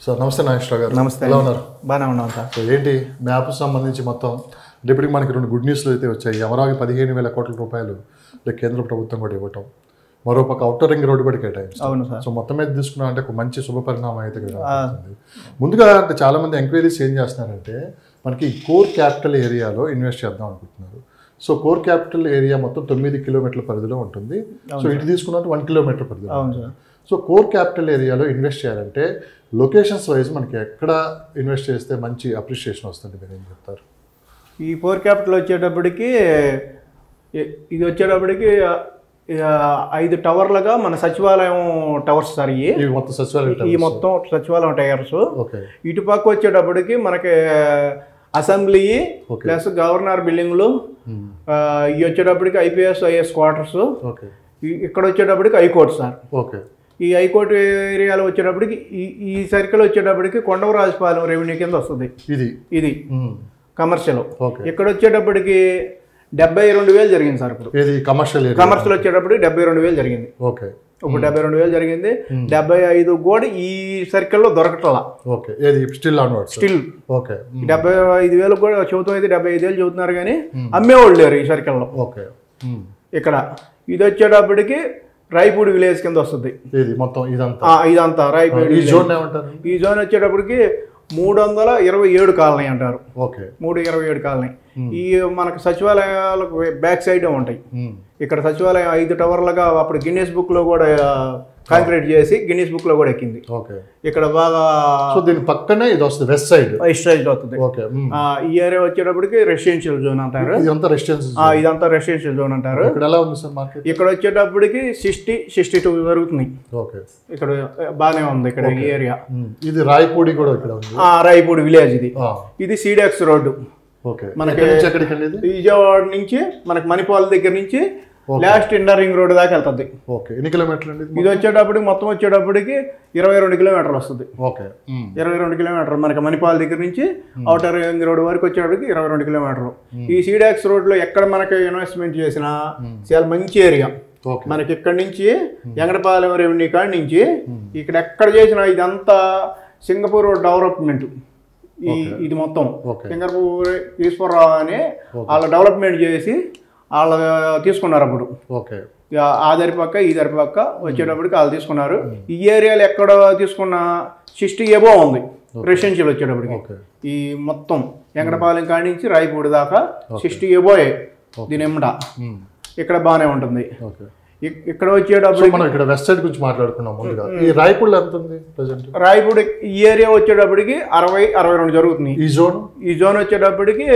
So నమస్తే నాగేశ్వరరావు గారు. నమస్తే. ఎలా ఉన్నారు? బాగానే ఉన్నాం సార్. సో ఏంటి మ్యాప్ సంబంధించి మొత్తం ఇప్పటికి మనకి రెండు గుడ్ న్యూస్లు అయితే వచ్చాయి. అమరావతి 15,000 కోట్ల రూపాయలు కేంద్ర ప్రభుత్వం కూడా ఇవ్వటం, మరోపక్క అవుటర్ రింగ్ రోడ్డు కూడా కేటాయించారు. అవును సార్. సో మొత్తం మీద తీసుకున్నా అంటే ఒక మంచి శుభ పరిణామం అయితే కనబడుతుంది. ముందుగా అంటే చాలామంది ఎంక్వైరీస్ ఏం చేస్తున్నారంటే మనకి కోర్ క్యాపిటల్ ఏరియాలో ఇన్వెస్ట్ చేద్దాం అనుకుంటున్నారు. సో కోర్ క్యాపిటల్ ఏరియా మొత్తం 9 కిలోమీటర్ల పరిధిలో ఉంటుంది. సో ఇటు తీసుకున్నట్టు 1 కిలోమీటర్ పరిధిలో. అవును సార్. సో కోర్ క్యాపిటల్ ఏరియాలో ఇన్వెస్ట్ చేయాలంటే లొకేషన్స్ వైజ్ మనకి ఎక్కడ ఇన్వెస్ట్ చేస్తే మంచి అప్రిషియేషన్ వస్తుంది, మీరు ఏం చెప్తారు? ఈ కోర్ క్యాపిటల్ వచ్చేటప్పటికి ఇది వచ్చేటప్పటికి 5 టవర్లుగా మన సచివాలయం టవర్స్ సార్. ఇవి మొత్తం సచివాలయం, ఈ మొత్తం సచివాలయం టవర్స్. ఓకే. ఇటు పక్క వచ్చేటప్పటికి మనకి అసెంబ్లీ ప్లస్ గవర్నర్ బిల్డింగ్లు, ఇవి వచ్చేటప్పటికి ఐపీఎస్ ఐఏఎస్ క్వార్టర్స్. ఓకే. ఇక్కడ వచ్చేటప్పటికి హైకోర్టు సార్. ఓకే. ఈ హైకోర్టు ఏరియాలో వచ్చేటప్పటికి ఈ సర్కిల్ వచ్చేటప్పటికి కొండవరాజపాలెం రెవెన్యూ కింద వస్తుంది. ఇది కమర్షియల్. ఇక్కడ వచ్చేటప్పటికి 72,000 జరిగింది సార్. ఇప్పుడు కమర్షియల్ వచ్చేటప్పటికి 72,000 జరిగింది. ఓకే. ఇప్పుడు 72,000 జరిగింది. 75 కూడా ఈ సర్కిల్లో దొరకట్లా. ఓకే. Still okay. 75,000 కూడా చెబుతాం, అయితే 75,000 చెబుతున్నారు కానీ అమ్మేవాళ్ళు లేరు ఈ సర్కిల్లో. ఓకే. ఇక్కడ ఇది వచ్చేటప్పటికి రాయపూడి విలేజ్ కింద వస్తుంది. మొత్తం ఇదంతా రాయపూడి. ఈ జోన్ వచ్చేటప్పటికి 327 కాలనీ అంటారు. ఓకే. 327 కాలనీ. ఈ మనకు సచివాలయాలకు బ్యాక్ సైడ్ ఉంటాయి. ఇక్కడ సచివాలయం 5 టవర్లుగా అప్పుడు గిన్నెస్ బుక్ లో కూడా కాంక్రీట్ చేసి గిన్నెస్ బుక్ లో కూడా ఎక్కింది. ఇక్కడ బాగా దీని పక్కనే ఇది వస్తుంది, వెస్ట్ సైడ్ వస్తుంది. ఈ ఏరియా వచ్చేటప్పటికి రెసిడెన్షియల్ జోన్ అంటారు. ఇదంతా రెసిడెన్షియల్ జోన్ అంటారు. ఇక్కడ వచ్చేటప్పటికి 60-62 జరుగుతుంది. ఇక్కడ బాగానే ఉంది ఇక్కడ ఈ ఏరియా. ఇది రాయపూడి కూడా ఇక్కడ ఉంది. రాయపూడి విలేజ్. ఇది సీడెక్స్ రోడ్డు. మనకి విజయవాడ నుంచి మనకి మణిపాల్ దగ్గర నుంచి లాస్ట్ ఇండర్ రింగ్ రోడ్ దాకా వెళ్తుంది. ఎన్ని కిలోమీటర్లు అండి ఇది వచ్చేటప్పటికి? మొత్తం వచ్చేటప్పటికి 22 కిలోమీటర్లు వస్తుంది. 22 కిలోమీటర్లు మనకి మణిపాల్ దగ్గర నుంచి అవుటర్ రింగ్ రోడ్ వరకు వచ్చేటప్పటికి 22 కిలోమీటర్లు. ఈ సీడాక్స్ రోడ్ లో ఎక్కడ మనకి ఇన్వెస్ట్మెంట్ చేసినా చాలా మంచి ఏరియా. మనకి ఇక్కడ నుంచి ఎంగడపాలెం రెవెన్యూ కాడి నుంచి ఇక్కడ ఎక్కడ చేసినా ఇదంతా సింగపూర్ డెవలప్మెంట్. ఇది మొత్తం సింగపూర్ ఈశ్వరరావు అని వాళ్ళ డెవలప్మెంట్ చేసి వాళ్ళు తీసుకున్నారు. అప్పుడు ఆ దరి పక్క ఈ దరి పక్క వచ్చేటప్పటికి వాళ్ళు తీసుకున్నారు. ఈ ఏరియాలో ఎక్కడ తీసుకున్న 60 అబోవ్ ఉంది రెసిడెన్షియల్ వచ్చేటప్పటికి. ఈ మొత్తం ఎంగడపాలెం కాడి నుంచి రాయపూడి దాకా 60 అబోవ్ దీని ఎమ్మట. ఇక్కడ బాగానే ఉంటుంది. ఇక్కడ వచ్చేటప్పుడు మనం ఇక్కడ వెస్ట్ సైడ్ గురించి మాట్లాడుకున్నాం. ముందుగా ఈ రాయపూడి ఎంత ఉంది ప్రెజెంట్? రాయపూడి ఈ ఏరియా వచ్చేటప్పటికి 60-62 జరుగుతుంది. ఈ జోన్ వచ్చేటప్పటికి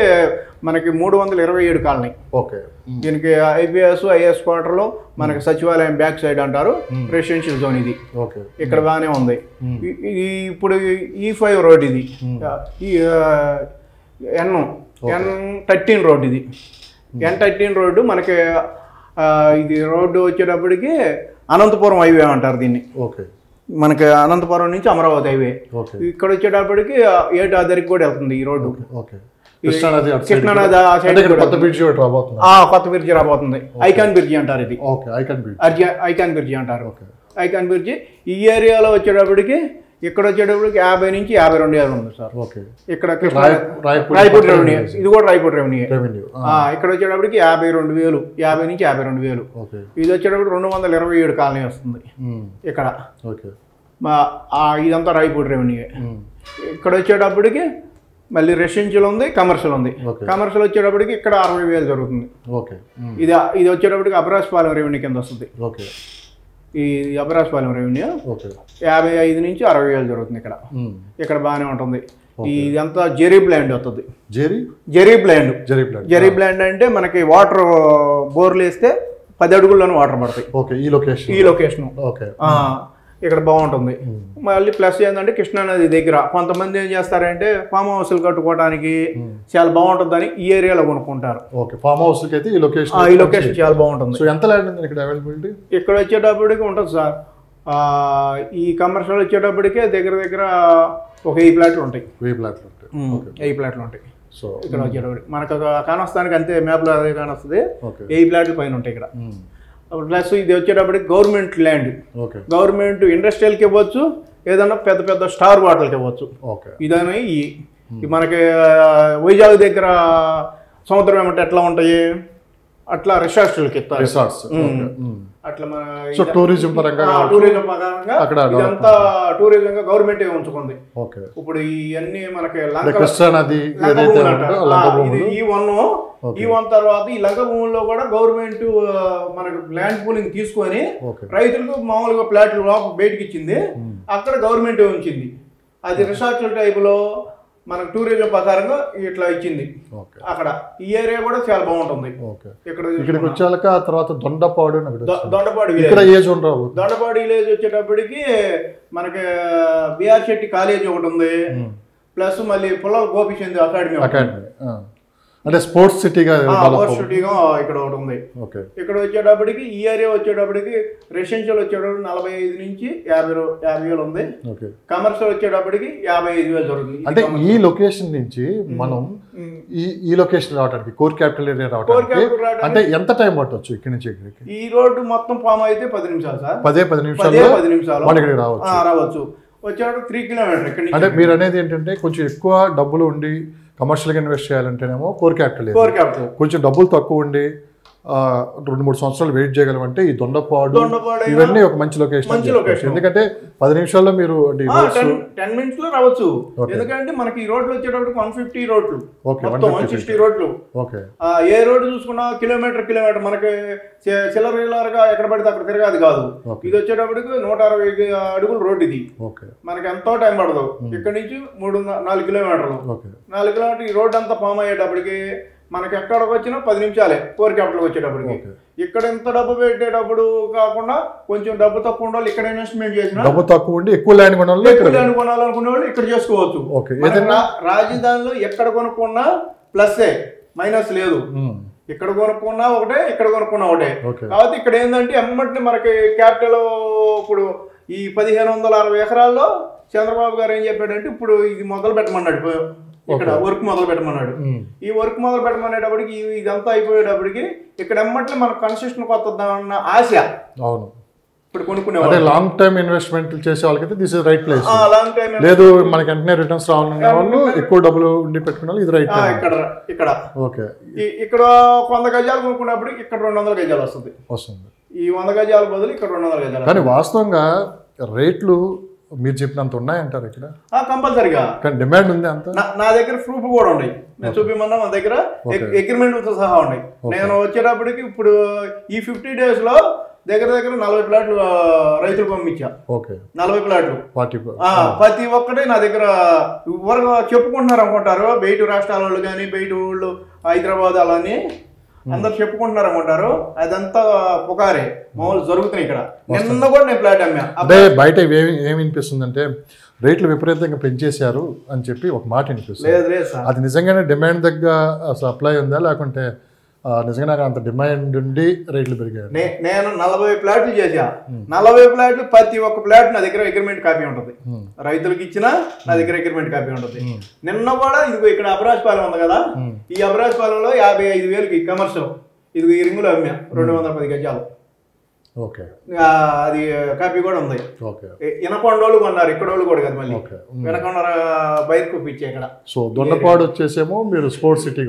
మనకి 327 కాలనీ. ఓకే. దీనికి ఐపీఎస్ ఐఏఎస్ క్వార్టర్లో మనకి సచివాలయం బ్యాక్ సైడ్ అంటారు. రెసిడెన్షియల్ జోన్ ఇది. ఇక్కడ బాగానే ఉంది. ఇప్పుడు E5 రోడ్ ఇది. N13 రోడ్ ఇది. N13 రోడ్డు మనకి ఇది రోడ్డు వచ్చేటప్పటికి అనంతపురం హైవే అంటారు దీన్ని. మనకి అనంతపురం నుంచి అమరావతి హైవే. ఇక్కడ వచ్చేటప్పటికి ఏటాదరికి కూడా వెళ్తుంది ఈ రోడ్డు. కృష్ణానది కొత్త బ్రిడ్జి రాబోతుంది. ఐకాన్ బ్రిడ్జి అంటారు ఇది. ఐకాన్ బ్రిడ్జి అంటారు. ఐకాన్ బ్రిడ్జి ఈ ఏరియాలో వచ్చేటప్పటికి ఇక్కడ వచ్చేటప్పటికి 50 నుంచి 52 ఉంది సార్. ఇక్కడ రాయపూడి రెవెన్యూ. ఇది కూడా రాయపూడి రెవెన్యూ. ఇక్కడ వచ్చేటప్పటికి 52,000, 50 నుంచి 52,000. ఇది వచ్చేటప్పుడు 227 కాలనీ వస్తుంది ఇక్కడ. ఇదంతా రాయపూడి రెవెన్యూ. ఇక్కడ వచ్చేటప్పటికి మళ్ళీ రెసిడెన్షియల్ ఉంది, కమర్షియల్ ఉంది. కమర్షియల్ వచ్చేటప్పటికి ఇక్కడ 60,000 జరుగుతుంది. ఇది వచ్చేటప్పటికి అబరాజపాలెం రెవెన్యూ కింద వస్తుంది. ఈ అబరాజపాలెం రెవెన్యూ 55 నుంచి 60,000 జరుగుతుంది ఇక్కడ. ఇక్కడ బాగానే ఉంటుంది. ఇదంతా జెరీబ్ ల్యాండ్ అవుతుంది. జెరీబ్ ల్యాండ్ అంటే మనకి వాటర్ బోర్లు వేస్తే 10 అడుగుల్లోనే వాటర్ పడతాయి. ఈ లొకేషన్ ఇక్కడ బాగుంటుంది. మళ్ళీ ప్లస్ ఏంటంటే కృష్ణానది దగ్గర కొంతమంది ఏం చేస్తారంటే ఫామ్ హౌస్లు కట్టుకోవడానికి చాలా బాగుంటుందని ఈ ఏరియాలో కొనుక్కుంటారు. ఫామ్ హౌస్ అయితే ఈ లొకేషన్ చాలా బాగుంటుంది. ఎంత ల్యాండ్ ఉంది ఇక్కడ అవైలబిలిటీ? ఇక్కడ వచ్చేటప్పటికి ఉంటుంది సార్. ఈ కమర్షియల్ వచ్చేటప్పటికే దగ్గర ఒక 1000 ప్లాట్లు ఉంటాయి. 1000 ప్లాట్లు ఉంటాయి. సో ఇక్కడ వచ్చేటప్పటికి మనకు కానొస్తానికి అంతే మ్యాప్లో అదే కానొస్తుంది. 1000 ప్లాట్ల పైన ఉంటాయి ఇక్కడ. ప్లస్ ఇది వచ్చేటప్పటికి గవర్నమెంట్ ల్యాండ్. గవర్నమెంట్ ఇండస్ట్రియల్కి ఇవ్వచ్చు, ఏదన్నా పెద్ద పెద్ద స్టార్ హోటల్కి ఇవ్వచ్చు. ఓకే. ఇదైనా ఈ మనకి వైజాగ్ దగ్గర సముద్రం ఏమంటే ఎట్లా ఉంటాయి అట్లా రిసార్ట్స్కి ఇస్తారు. అట్లా మన టూరిజం పరంగా ఇదంతా టూరిజం గా గవర్నమెంట్ ఉంచుకుంది. ఇప్పుడు ఇవన్నీ మనకి ఈ1 తర్వాత ఈ లంక భూముల్లో కూడా గవర్నమెంట్ మనకు ల్యాండ్ పూలింగ్ తీసుకొని రైతులకు మామూలుగా ప్లాట్లు బయటకి ఇచ్చింది. అక్కడ గవర్నమెంట్ ఉంచింది. అది రిసార్ట్ల టైప్ లో మనకు టూరిజం ప్రకారంగా ఇట్లా ఇచ్చింది. అక్కడ ఈ ఏరియా కూడా చాలా బాగుంటుంది. ఇక్కడికి వచ్చాక తర్వాత దొండపాడు విలేజ్ వచ్చేటప్పటికి మనకి బిఆర్ శెట్టి కాలేజ్ ఒకటి ఉంది. ప్లస్ మళ్ళీ పుల్లల గోపిచంద్ అకాడమీ అంటే స్పోర్ట్స్ సిటీగా ఇక్కడ ఒకటి ఉంది. ఇక్కడ వచ్చేటప్పటికి ఈ ఏరియా వచ్చేటప్పటికి రెసిడెన్షియల్ వచ్చేటప్పుడు 45 నుంచి 50 ఉంది. కమర్షియల్ వచ్చేటప్పటికి 55,000 జరుగుతుంది. అంటే ఈ లొకేషన్ నుంచి మనం ఈ లొకేషన్ రావడానికి కోర్ క్యాపిటల్ ఏరియా రావడానికి అంటే ఎంత టైం పట్టవచ్చు ఇక్కడ నుంచి ఇక్కడికి? ఈ రోడ్డు మొత్తం ఫామ్ అయితే 10 నిమిషాలు సార్. 10 నిమిషాలు మన ఇక్కడికి రావచ్చు. వచ్చేటప్పుడు 3 కిలోమీటర్ ఇక్కడ. అంటే మీరు అనేది ఏంటంటే కొంచెం ఎక్కువ డబ్బులు ఉండి కమర్షియల్గా ఇన్వెస్ట్ చేయాలంటేనేమో కోర్ క్యాపిటల్, కొంచెం డబ్బులు తక్కువ ఉండి 2-3 సంవత్సరాలు వెయిట్ చేయగలమంటే ఈ దొండపాడు ఇవన్నీ ఒక మంచి లొకేషన్. ఎందుకంటే 10 నిమిషాల్లో మీరు 10 మినిట్స్ లో రావచ్చు. ఎందుకంటే మనకి ఈ రోడ్లు వచ్చేటప్పుడు 150 రోడ్లు, 160 రోడ్లు. ఏ రోడ్డు చూసుకున్నా కిలోమీటర్ మనకి చిల్లరగా ఎక్కడ పడితే అక్కడ తిరగాది కాదు. ఇది వచ్చేటప్పటికి 160 అడుగుల రోడ్డు. ఇది మనకి ఎంతో టైం పడదు. ఇక్కడ నుంచి 4 కిలోమీటర్లు. 4 కిలోమీటర్లు ఈ రోడ్డు అంతా ఫామ్ అయ్యేటప్పటికి మనకి ఎక్కడికి వచ్చినా 10 నిమిషాలే కోర్ క్యాపిటల్కి వచ్చేటప్పటికి. ఇక్కడ ఎంత డబ్బు పెట్టేటప్పుడు కాకుండా కొంచెం డబ్బు తక్కువ ఉండాలి. ఇక్కడ ఇన్వెస్ట్మెంట్ చేసిన డబ్బు తక్కువ ఉండి ఎక్కువ ల్యాండ్ కొనాలనుకునే వాళ్ళు ఇక్కడ చేసుకోవచ్చు. రాజధానిలో ఎక్కడ కొనుక్కున్నా ప్లస్సే, మైనస్ లేదు. ఇక్కడ కొనుక్కున్నా ఒకటే, ఇక్కడ కొనుక్కున్నా ఒకటే. కాబట్టి ఇక్కడ ఏంటంటే ఎమ్మటిని మనకి క్యాపిటల్ ఇప్పుడు ఈ 1560 ఎకరాల్లో చంద్రబాబు గారు ఏం చెప్పాడంటే ఇప్పుడు ఇది మొదలు పెట్టమన్నాడు. ఇక్కడ వర్క్ మొదలు పెట్టమన్నాడు. ఈ వర్క్ మొదలు పెట్టమనేటప్పటికి ఇదంతా అయిపోయేటప్పటికి ఇక్కడ ఎమ్మట్లే మనకు కన్స్ట్రక్షన్ కొత్తదన్న ఆశ. అవును. ఇప్పుడు కొనుక్కునే లాంగ్ టైమ్ ఇన్వెస్ట్మెంట్ చేసే వాళ్ళకి దిస్ ఇస్ రైట్ ప్లేస్. లేదు మనకి వెంటనే రిటర్న్స్ రావాలనే వాళ్ళు, ఎక్కువ డబ్బులు ఉండి పెట్టుకునే ఇది రైట్. ఇక్కడ ఇక్కడ 100 గజాలు కొనుక్కున్నప్పుడు ఇక్కడ 200 గజాలు వస్తుంది. ఈ 100 గజాల బదులు ఇక్కడ 200 గజాలు. కానీ వాస్తవంగా రేట్లు మీరు చెప్పినంత ఉన్నాయంటారు ఇక్కడ? కంపల్సరిగా. కానీ డిమాండ్ ఉంది అంత. నా దగ్గర ప్రూఫ్ కూడా ఉన్నాయి. నేను చూపిమన్నా మన దగ్గర అగ్రిమెంట్లతో సహా ఉన్నాయి. నేను వచ్చేటప్పటికి ఇప్పుడు ఈ 50 days లో దగ్గర 40 ప్లాట్లు రైతులు పంపించా. 40 ప్లాట్లు ప్రతి ఒక్కటే నా దగ్గర ఎవరు చెప్పుకుంటున్నారు అనుకుంటారు. బయట రాష్ట్రాల వాళ్ళు కానీ బయట వాళ్ళు హైదరాబాద్ అలాని అందరు చెప్పుకుంటున్నారు అనుకుంటారు. అదంతా పుకారే, మామూలు జరుగుతున్నాయి ఇక్కడ. నిన్న కూడా నేను ఫ్లాట్ అమ్మా. అంటే బయట ఏమి వినిపిస్తుంది అంటే రేట్లు విపరీతంగా పెంచేశారు అని చెప్పి ఒక మాట వినిపిస్తుంది. అది నిజంగానే డిమాండ్ దగ్గర సప్లై ఉందా, లేకుంటే నిజంగా అంత డిమాండ్ ఉండి రేట్లు పెరిగాయి? నేను 40 ప్లాట్లు చేశా. 40 ప్లాట్లు ప్రతి ఒక్క ప్లాట్ నా దగ్గర అగ్రిమెంట్ కాపీ ఉంటుంది. రైతులకు ఇచ్చినా నా దగ్గర అగ్రిమెంట్ కాపీ ఉంటుంది. నిన్న కూడా ఇదిగో ఇక్కడ అబ్రాజ్పాలెం ఉంది కదా, ఈ అబ్రాజ్పాలెంలో 55,000కి కమర్షియల్ ఇదిగో ఈ రింగులు అమ్మా 210 గజాలు. అది కాపీ కూడా ఉంది. వినకొండోళ్ళు కొన్నారు, ఇక్కడ వాళ్ళు కూడా కదా. మళ్ళీ వినకొండ బయటకు పిచ్చే ఇక్కడ. సో దొండపాడు వచ్చేసేమో మీరు స్పోర్ట్స్ సిటీ,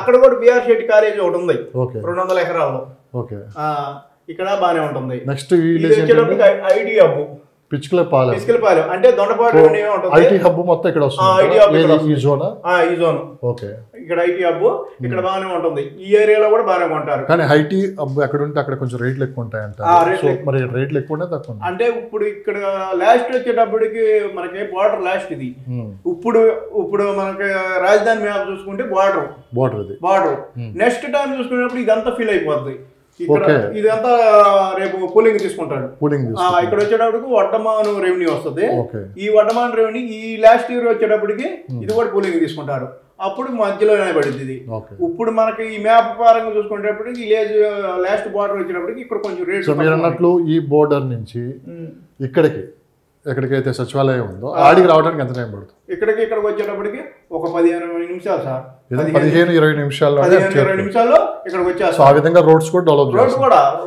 అక్కడ కూడా బిఆర్ శెట్టి కాలేజ్ ఒకటి ఉంది 200 ఎకరాల్లో. ఇక్కడ బానే ఉంటుంది. నెక్స్ట్ ఐటీ హబ్ పిచ్చుకలపాలెం అంటే దొండపాడు ఐటీ హబ్ మొత్తం ఇక్కడ వస్తుంది. ఈ జోన్ ఇక్కడ ఐటీ హబ్ ఇక్కడ బాగానే ఉంటుంది. ఈ ఏరియాలో కూడా బాగానే కొంటారు. కానీ ఐటీ హబ్ ఎక్కడ ఉంటే అక్కడ కొంచెం రేట్లు ఎక్కువ ఉంటాయంట. మరి రేట్లు ఎక్కువ తక్కువ అంటే ఇప్పుడు ఇక్కడ లాస్ట్ వచ్చేటప్పటికి మనకి బార్డర్ లాస్ట్ ఇది. ఇప్పుడు మనకి రాజధాని మ్యాప్ చూసుకుంటే బార్డర్ నెక్స్ట్ టైం చూసుకునేటప్పుడు ఇదంతా ఫీల్ అయిపోద్ది. ఇదంతా రేపు కూలింగ్ తీసుకుంటాడు. ఇక్కడ వచ్చేటప్పటికి వడ్డమాను రెవెన్యూ వస్తుంది. ఈ వడ్డమాను రెవెన్యూ ఈ లాస్ట్ ఇయర్ వచ్చేటప్పటికి ఇది కూడా కూలింగ్ తీసుకుంటారు. అప్పుడు మధ్యలోనే పడింది ఇది. ఇప్పుడు మనకి ఈ మ్యాప్ పరంగా చూసుకునేటప్పటికి విలేజ్ లాస్ట్ బార్డర్ వచ్చేటప్పటికి ఇక్కడ కొంచెం రేట్. మీరు అన్నట్లు ఈ బోర్డర్ నుంచి ఇక్కడికి ఎక్కడికైతే సచివాలయం ఉందో ఆడికి రావడానికి ఎంత టైం పడుతుంది? ఇక్కడికి వచ్చేటప్పటికి ఒక 15-20 నిమిషాలు సార్. 15-20 నిమిషాల్లో 15-20 నిమిషాల్లో ఇక్కడికి వచ్చేస్తాం. ఆ విధంగా రోడ్స్ కూడా డెవలప్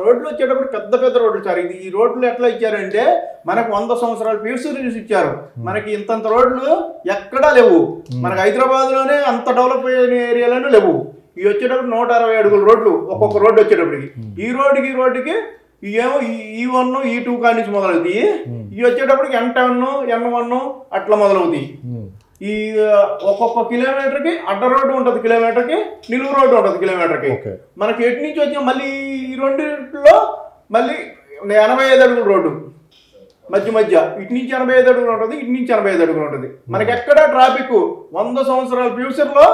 రోడ్లు వచ్చేటప్పుడు పెద్ద రోడ్లు సార్. ఇది ఈ రోడ్లు ఎట్లా ఇచ్చారంటే మనకు 100 సంవత్సరాల ఫ్యూచర్ ఇచ్చారు. మనకి ఇంతంత రోడ్లు ఎక్కడా లేవు. మనకి హైదరాబాద్ లోనే అంత డెవలప్ అయిన ఏరియాలోనే లేవు. ఇవి వచ్చేటప్పుడు 160 అడుగుల రోడ్లు ఒక్కొక్క రోడ్డు వచ్చేటప్పటికి. ఈ రోడ్డుకి ఏమో E1 E2 కాడి నుంచి మొదలవుతాయి. ఇవి వచ్చేటప్పటికి N10 N1 అట్లా మొదలవుతాయి. ఈ ఒక్కొక్క కిలోమీటర్కి అడ్డ రోడ్డు ఉంటుంది, కిలోమీటర్కి నిలువు రోడ్డు ఉంటుంది కిలోమీటర్కి. మనకి ఎటు నుంచి వచ్చి మళ్ళీ ఈ రెండింటిలో మళ్ళీ 85 అడుగుల రోడ్డు మధ్య ఇటు నుంచి 85 అడుగులు ఉంటుంది, ఇటు నుంచి 85 అడుగులు ఉంటుంది. మనకి ఎక్కడ ట్రాఫిక్ 100 సంవత్సరాల ఫ్యూచర్లో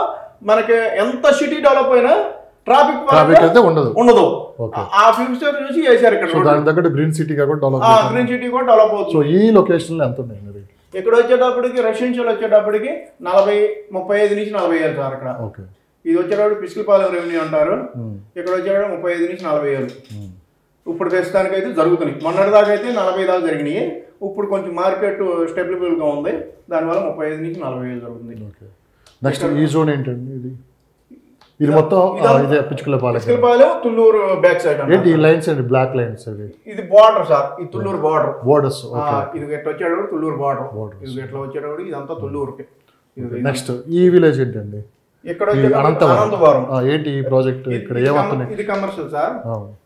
మనకి ఎంత సిటీ డెవలప్ అయినా ట్రాఫిక్ అయితే ఉండదు. ఆ ఫ్యూచర్ చూసి చేశారు ఇక్కడ. దాని దగ్గర గ్రీన్ సిటీ కూడా డెవలప్ అవుతుంది. సో ఈ లొకేషన్ లో ఎంత ఉన్నాయి? ఇక్కడ వచ్చేటప్పటికి రెసిడెన్షియల్ వచ్చేటప్పటికి 35 నుంచి 40 ఏళ్ళు సార్. ఇక్కడ ఇది వచ్చేటప్పుడు పిసికలపాలెం రెవెన్యూ అంటారు. ఇక్కడ వచ్చేటప్పుడు 35 నుంచి 40 ఏళ్ళు. ఇప్పుడు ప్రస్తుతానికి అయితే జరుగుతున్నాయి. మొన్నటి దాకా అయితే 40 దాకా జరిగినాయి. ఇప్పుడు కొంచెం మార్కెట్ స్టెబిలబుల్ గా ఉంది. దానివల్ల 35 నుంచి 40 ఏళ్ళు జరుగుతుంది. నెక్స్ట్ ఈ జోన్ ఏంటండి? ఇది మొత్తం ఇదే పిచ్చుకలపాలెం తుళ్ళూరు బ్యాక్ సైడ్. ఏంటి ఈ లైన్స్ అండి? బ్లాక్ లైన్స్ అవి. ఇది బార్డర్ సార్. ఈ తుళ్ళూరు బోర్డర్స్. ఇది ఎట్లా వచ్చేటప్పుడు తుళ్ళూరు బార్డర్. ఇది ఎట్లా వచ్చేటప్పుడు ఇదంతా తుళ్ళూరుకి. నెక్స్ట్ ఈ విలేజ్ ఏంటండి? ఇక్కడ అనంతపురం. ఏంటి ఈ ప్రాజెక్ట్? ఇక్కడ ఏమవుతుంది? ఇది కమర్షియల్ సార్.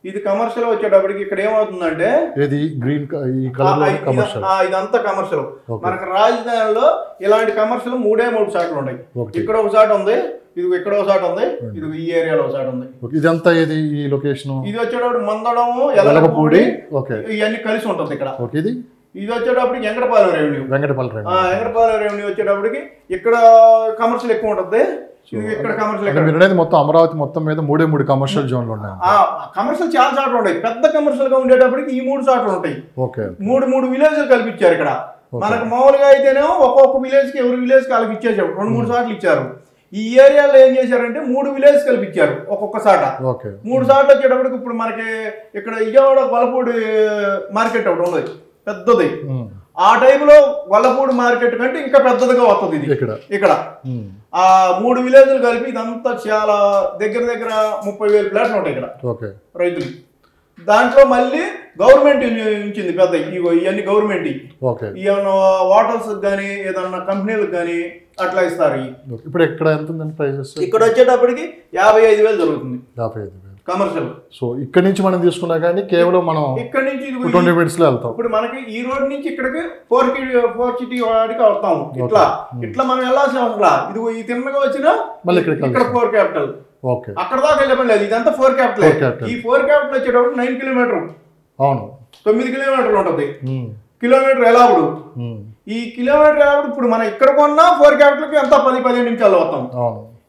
ఇది కమర్షియల్ వచ్చేటప్పటికి ఇక్కడ ఏమవుతుందంటే ఇది గ్రీన్ ఈ కలర్ కమర్షియల్. ఇదంతా కమర్షియల్. మనకు రాజధానిలో ఇలాంటి కమర్షియల్ 3 చోట్ల ఉన్నాయి. ఇక్కడ ఒక చోట ఉంది, ఇది ఇక్కడ ఒక చోట ఉంది, ఇది ఈ ఏరియాలో ఒక చోట ఉంది. ఇదంతా ఇది ఈ లొకేషన్. ఇది వచ్చేటప్పుడు మందడము, ఎలగపూడి ఇవన్నీ కలిసి ఉంటుంది ఇక్కడ. ఇది వచ్చేటప్పటికి వెంకటపాలెం రెవెన్యూ వచ్చేటప్పటికి ఇక్కడ కమర్షియల్ ఎక్కువ ఉంటుంది. ఇక్కడ కమర్షియల్ మొత్తం అమరావతి మొత్తం మీద 3 కమర్షియల్ జోన్లు ఉన్నాయి. కమర్షియల్ చాలా చోట్ల ఉంటాయి. పెద్ద కమర్షియల్ గా ఉండేటప్పటికి ఈ 3 చోట్ల ఉంటాయి. 3 విలేజ్లు కల్పించారు ఇక్కడ. మనకు మామూలుగా అయితేనేమో ఒక్కొక్క విలేజ్ కి ఎవరి విలేజ్ కి వాళ్ళకి ఇచ్చేసారు. 2-3 చోట్ల ఇచ్చారు. ఈ ఏరియాలో ఏం చేశారంటే 3 విలేజ్ కల్పించారు ఒక్కొక్క సాట. 3 సార్లు వచ్చేటప్పటికి ఇప్పుడు మనకి ఇక్కడ విజయవాడ వలపూడి మార్కెట్ ఒకటి ఉంది పెద్దది. ఆ టైంలో వల్లపూడి మార్కెట్ కంటే ఇంకా పెద్దదిగా వస్తుంది ఇది ఇక్కడ. ఆ 3 విలేజ్లు కలిపి ఇదంతా చాలా దగ్గర 30,000 ప్లాట్లు ఉంటాయి ఇక్కడ రైతులు. దాంట్లో మళ్ళీ గవర్నమెంట్ ఇచ్చింది పెద్ద. ఇవన్నీ గవర్నమెంట్ ఏమన్నా హోటల్స్ కానీ ఏదన్నా కంపెనీలకు కానీ అట్లా ఇస్తారు. ఇప్పుడు ఇక్కడ ఎంత ఉందండి ప్రైసెస్? ఇక్కడ వచ్చేటప్పటికి 55,000 జరుగుతుంది కమర్షియల్. సో ఇక్కడ నుంచి మనం తీసుకున్నా కానీ కేవలం మనం ఇక్కడ నుంచి 20 minutes లో వెళ్తాం. ఇప్పుడు మనకి ఈ రోడ్ నుంచి ఇక్కడికి 4 సిటీ వాడికి వస్తాము. ఇట్లా మనం వెళ్ళాల్సిన అవసరం. ఇది ఈ తిన్నగా వచ్చినా మళ్ళీ ఇక్కడ 4 క్యాపిటల్. అక్కడ దాకా వెళ్ళే పని లేదు. ఇదంతా 4 క్యాపిటల్. ఈ 4 క్యాపిటల్ వచ్చేటప్పుడు 9 కిలోమీటర్. అవును, 9 కిలోమీటర్లు ఉంటుంది. కిలోమీటర్ ఎలా ఈ కిలోమీటర్ ఎలా ఇప్పుడు మనం ఇక్కడ కొన్నా 4 క్యాపిటల్కి ఎంత 10-15 నిమిషాలు వస్తాం.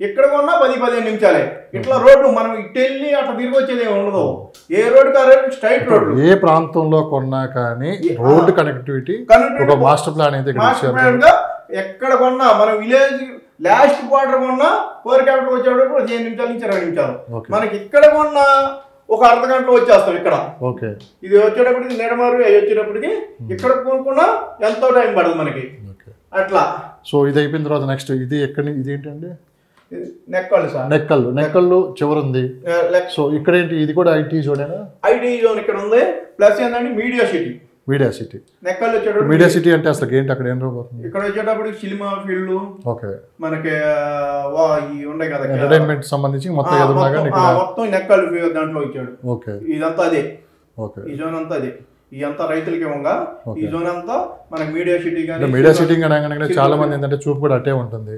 ఇక్కడ కొన్నా 10-15 నిమిషాలే. ఇట్లా రోడ్డు మనం ఇటు వెళ్ళి అట్లా తిరిగి వచ్చేది ఉండదు. ఏ రోడ్డు కాదు, స్ట్రైట్ రోడ్డు. ఏ ప్రాంతంలో కొన్నా కానీ రోడ్డు కనెక్టివిటీ ఒక మాస్టర్ ప్లాన్ అయితే ఎక్కడ కొన్నా మనం విలేజ్ లాస్ట్ క్వార్టర్ కొన్నా 4 క్యాపిటల్ వచ్చేటప్పుడు 15 నిమిషాల నుంచి 20 నిమిషాలు. మనకి ఇక్కడ కొన్నా ఒక అర్ధ గంటలో వచ్చేస్తాం ఇక్కడ. ఇది వచ్చేటప్పటికి నెడమారు అవి వచ్చేటప్పటికి ఇక్కడ కొనుక్కున్నా ఎంతో టైం పడుతుంది మనకి అట్లా. సో ఇది అయిపోయిన తర్వాత నెక్స్ట్ ఇది ఎక్కడి ఇది ఏంటండి? నెక్కళ్ళు సార్. నెక్కళ్ళు చివరి ఉంది. సో ఇక్కడ ఏంటి? ఇది కూడా ఐటీ జోనేనా? ఐటీ జోన్ ఇక్కడ ఉంది. ప్లస్ ఏంటంటే మీడియా సిటీ. నెక్కళ్ళు వచ్చేటప్పుడు మీడియా సిటీ అంటే అసలు ఏంటి? అక్కడ ఏం రాబోతుంది? ఇక్కడ వచ్చేటప్పుడు సినిమా ఫీల్డ్ మనకి ఉన్నాయి కదా, ఎంటర్టైన్మెంట్ సంబంధించి మొత్తం నెక్కళ్ళు దాంట్లో ఇచ్చాడు. ఇదంతా అదే. ఈ జోన్ అంతా అదే. ఇదంతా రైతులకి ఈ జోన్ అంతా మనకి మీడియా సిటీ. మీడియా సిటీ చాలా మంది ఏంటంటే చూపు కూడా అట్టే ఉంటుంది.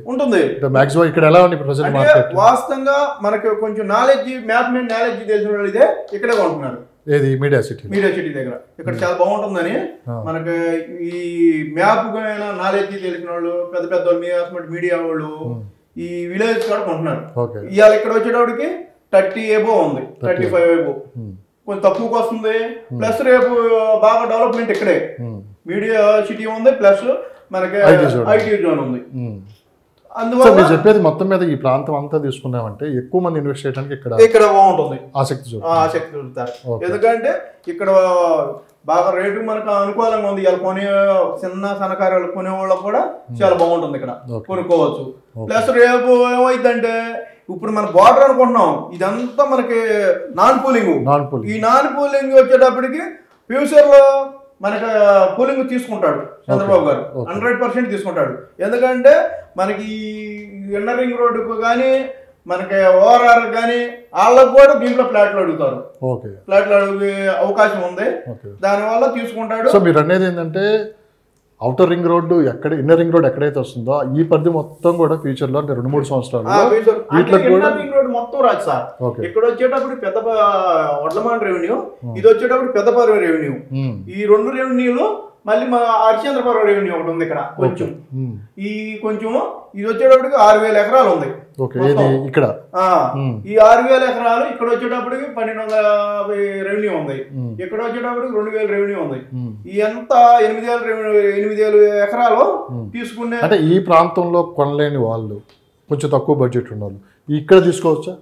మాక్సిమం ఇక్కడ ఎలా ఉంది ప్రజెంట్ మార్కెట్? వాస్తవంగా మనకి కొంచెం నాలెడ్జ్, మ్యాప్ మీద నాలెడ్జ్ తెలిసిన వాళ్ళు ఇదే ఇక్కడే కొంటున్నారు. ఏది? మీడియా సిటీ దగ్గర. ఇక్కడ చాలా బాగుంటుందని మనకి ఈ మ్యాప్ నాలెడ్జ్ తెలిసిన వాళ్ళు పెద్ద మీడియా వాళ్ళు ఈ విలేజ్ కూడా కొంటున్నారు. ఇవాళ ఇక్కడ వచ్చేటప్పటికి 30 ఏబో ఉంది, 35 ఏబో. కొంచెం తక్కువకి వస్తుంది. ప్లస్ రేపు బాగా డెవలప్మెంట్ ఇక్కడే మీడియా సిటీ ఉంది. ప్లస్ మనకి ఐటీ జోన్ ఉంది. అందువల్ల మీరు చెప్పేది మొత్తం మీద ఈ ప్రాంతం అంతా తీసుకున్నామంటే ఎక్కువ మంది ఇన్వెస్ట్ చేయడానికి ఇక్కడ బాగుంటుంది, ఆసక్తి చూపుతారు. ఎందుకంటే ఇక్కడ బాగా రేటు మనకు అనుకూలంగా ఉంది. ఇలా కొనే చిన్న సన్నకారు కొనే వాళ్ళకి కూడా చాలా బాగుంటుంది, ఇక్కడ కొనుక్కోవచ్చు. ప్లస్ రేపు ఏమైందంటే ఇప్పుడు మన బార్డర్ అనుకుంటున్నాం, ఇదంతా మనకి నాన్ పూలింగ్. ఈ నాన్ పూలింగ్ వచ్చేటప్పటికి ఫ్యూచర్ లో మనకి పూలింగ్ తీసుకుంటాడు చంద్రబాబు గారు, 100% తీసుకుంటాడు. ఎందుకంటే మనకి ఇన్నర్ రింగ్ రోడ్డుకు కానీ మనకి ఓఆర్ఆర్ కానీ వాళ్ళకు కూడా దీంట్లో ఫ్లాట్లు అడుగుతారు, ఫ్లాట్లు అడిగే అవకాశం ఉంది, దానివల్ల తీసుకుంటాడు. సో మీరు అనేది ఏంటంటే అవుటర్ రింగ్ రోడ్డు ఎక్కడ, ఇన్నర్ రింగ్ రోడ్ ఎక్కడైతే వస్తుందో ఈ పరిధి మొత్తం కూడా ఫ్యూచర్ లో 2-3 సంవత్సరాలు రింగ్ రోడ్ మొత్తం రాదు సార్. ఇక్కడ వచ్చేటప్పుడు పెద్ద వడ్లమాన్ రెవెన్యూ, ఇది వచ్చేటప్పుడు పెద్దపురం రెవెన్యూ. ఈ 2 రెవెన్యూలు మళ్ళీ మా హరిశ్చంద్రపురం రెవెన్యూ ఒకటి ఉంది ఇక్కడ కొంచెం. ఈ కొంచెం ఇది వచ్చేటప్పటికి 6,000 ఎకరాలు ఉంది ఇక్కడ. ఈ 6,000 ఎకరాలు ఇక్కడ వచ్చేటప్పటికి 1,250 రెవెన్యూ ఉంది, ఇక్కడ వచ్చేటప్పటికి 2,000 రెవెన్యూ ఉంది. ఈ ఎంత 8,000 ఎకరాలు తీసుకునే. అంటే ఈ ప్రాంతంలో కొనలేని వాళ్ళు, కొంచెం తక్కువ బడ్జెట్ ఉన్న వాళ్ళు ఇక్కడ తీసుకోవచ్చా?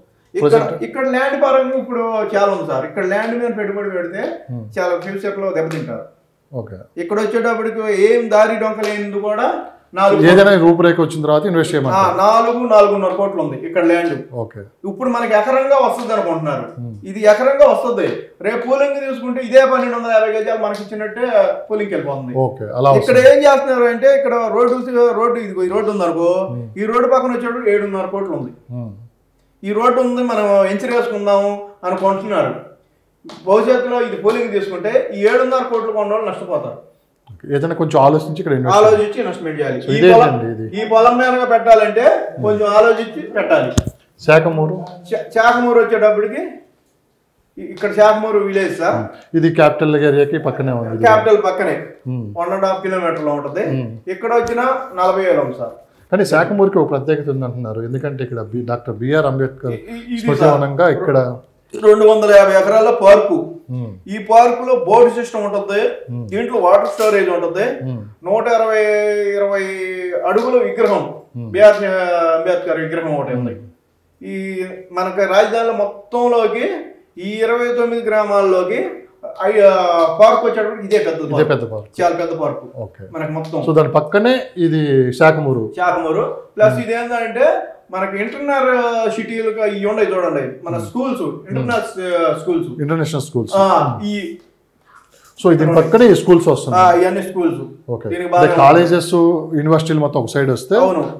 ఇక్కడ ల్యాండ్ పరంగా ఇప్పుడు చాలా ఉంది సార్. ఇక్కడ ల్యాండ్ మీద పెట్టుబడి పెడితే చాలా ఫ్యూచర్ లో దెబ్బతింటారు. ఇక్కడ వచ్చేటప్పటికి ఏం దారి డొంకలేనిది కూడా ఏదైనా రూపురేఖ వచ్చిన తర్వాత ఇన్వెస్ట్ చేయమని 4-4.5 కోట్లు ఉంది ఇక్కడ ల్యాండ్. ఇప్పుడు మనకి ఎకరంగా వస్తుంది అనుకుంటున్నారు, ఇది ఎకరంగా వస్తుంది. రేపు పూలింగ్ తీసుకుంటే ఇదే 1,250 గజాలు మనకి ఇచ్చినట్టే పూలింగ్ వెళ్ళిపోతుంది. ఇక్కడ ఏం చేస్తున్నారు అంటే ఇక్కడ రోడ్డు ఈ రోడ్డు ఉంది అనుకో, ఈ రోడ్డు పక్కన వచ్చేటప్పుడు 7.5 కోట్లు ఉంది. ఈ రోడ్డు ఉంది, మనం ఎంచర్ వేసుకుందాము అనుకుంటున్నారు. భవిష్యత్తులో ఇది పోలింగ్ తీసుకుంటే ఈ 7.5 కోట్లు కొన్న వాళ్ళు నష్టపోతారు. ఏదైనా కొంచెం ఆలోచించి ఇన్వెస్ట్మెంట్ చేయాలి. ఈ పొలం మీద పెట్టాలంటే కొంచెం ఆలోచించి పెట్టాలి. శాఖమూరు వచ్చేటప్పటికి ఇక్కడ శాఖమూరు విలేజ్ సార్, ఇది క్యాపిటల్ ఏరియాకి పక్కనే ఉంది. క్యాపిటల్ పక్కనే 1.5 కిలోమీటర్లు ఉంటుంది. ఇక్కడ వచ్చిన 40,000 ఉంది సార్. కానీ శాఖమూరికి ఒక ప్రత్యేకత ఉందంటున్నారు, ఎందుకంటే ఇక్కడ డాక్టర్ బిఆర్ అంబేద్కర్ స్మృతివనంగా ఇక్కడ 250 ఎకరాల పార్కు. ఈ పార్కు లో బోర్డు సిస్టమ్ ఉంటుంది, దీంట్లో వాటర్ స్టోరేజ్ ఉంటుంది. 120 అడుగుల విగ్రహం, బిఆర్ అంబేద్కర్ విగ్రహం ఒకటి ఉంది. ఈ మనకి రాజధానిలో మొత్తంలోకి ఈ 29 గ్రామాల్లోకి పార్క్ వచ్చేటప్పుడు ఇదే పెద్ద పార్క్, చాలా పెద్ద పార్క్ మనకి మొత్తం. సో దాని పక్కనే ఇది శాఖమూరు. ప్లస్ ఇది ఏంటంటే మనకి ఇంటర్నేషనల్ సిటీలుగా ఇవి ఉన్నాయి చూడండి, మన స్కూల్స్, ఇంటర్నేషనల్ స్కూల్స్. ఈ సో దీని పక్కనే స్కూల్స్ వస్తున్నాయి, ఇవన్నీ స్కూల్స్. కాలేజెస్, యూనివర్సిటీలు మొత్తం ఒక సైడ్ వస్తే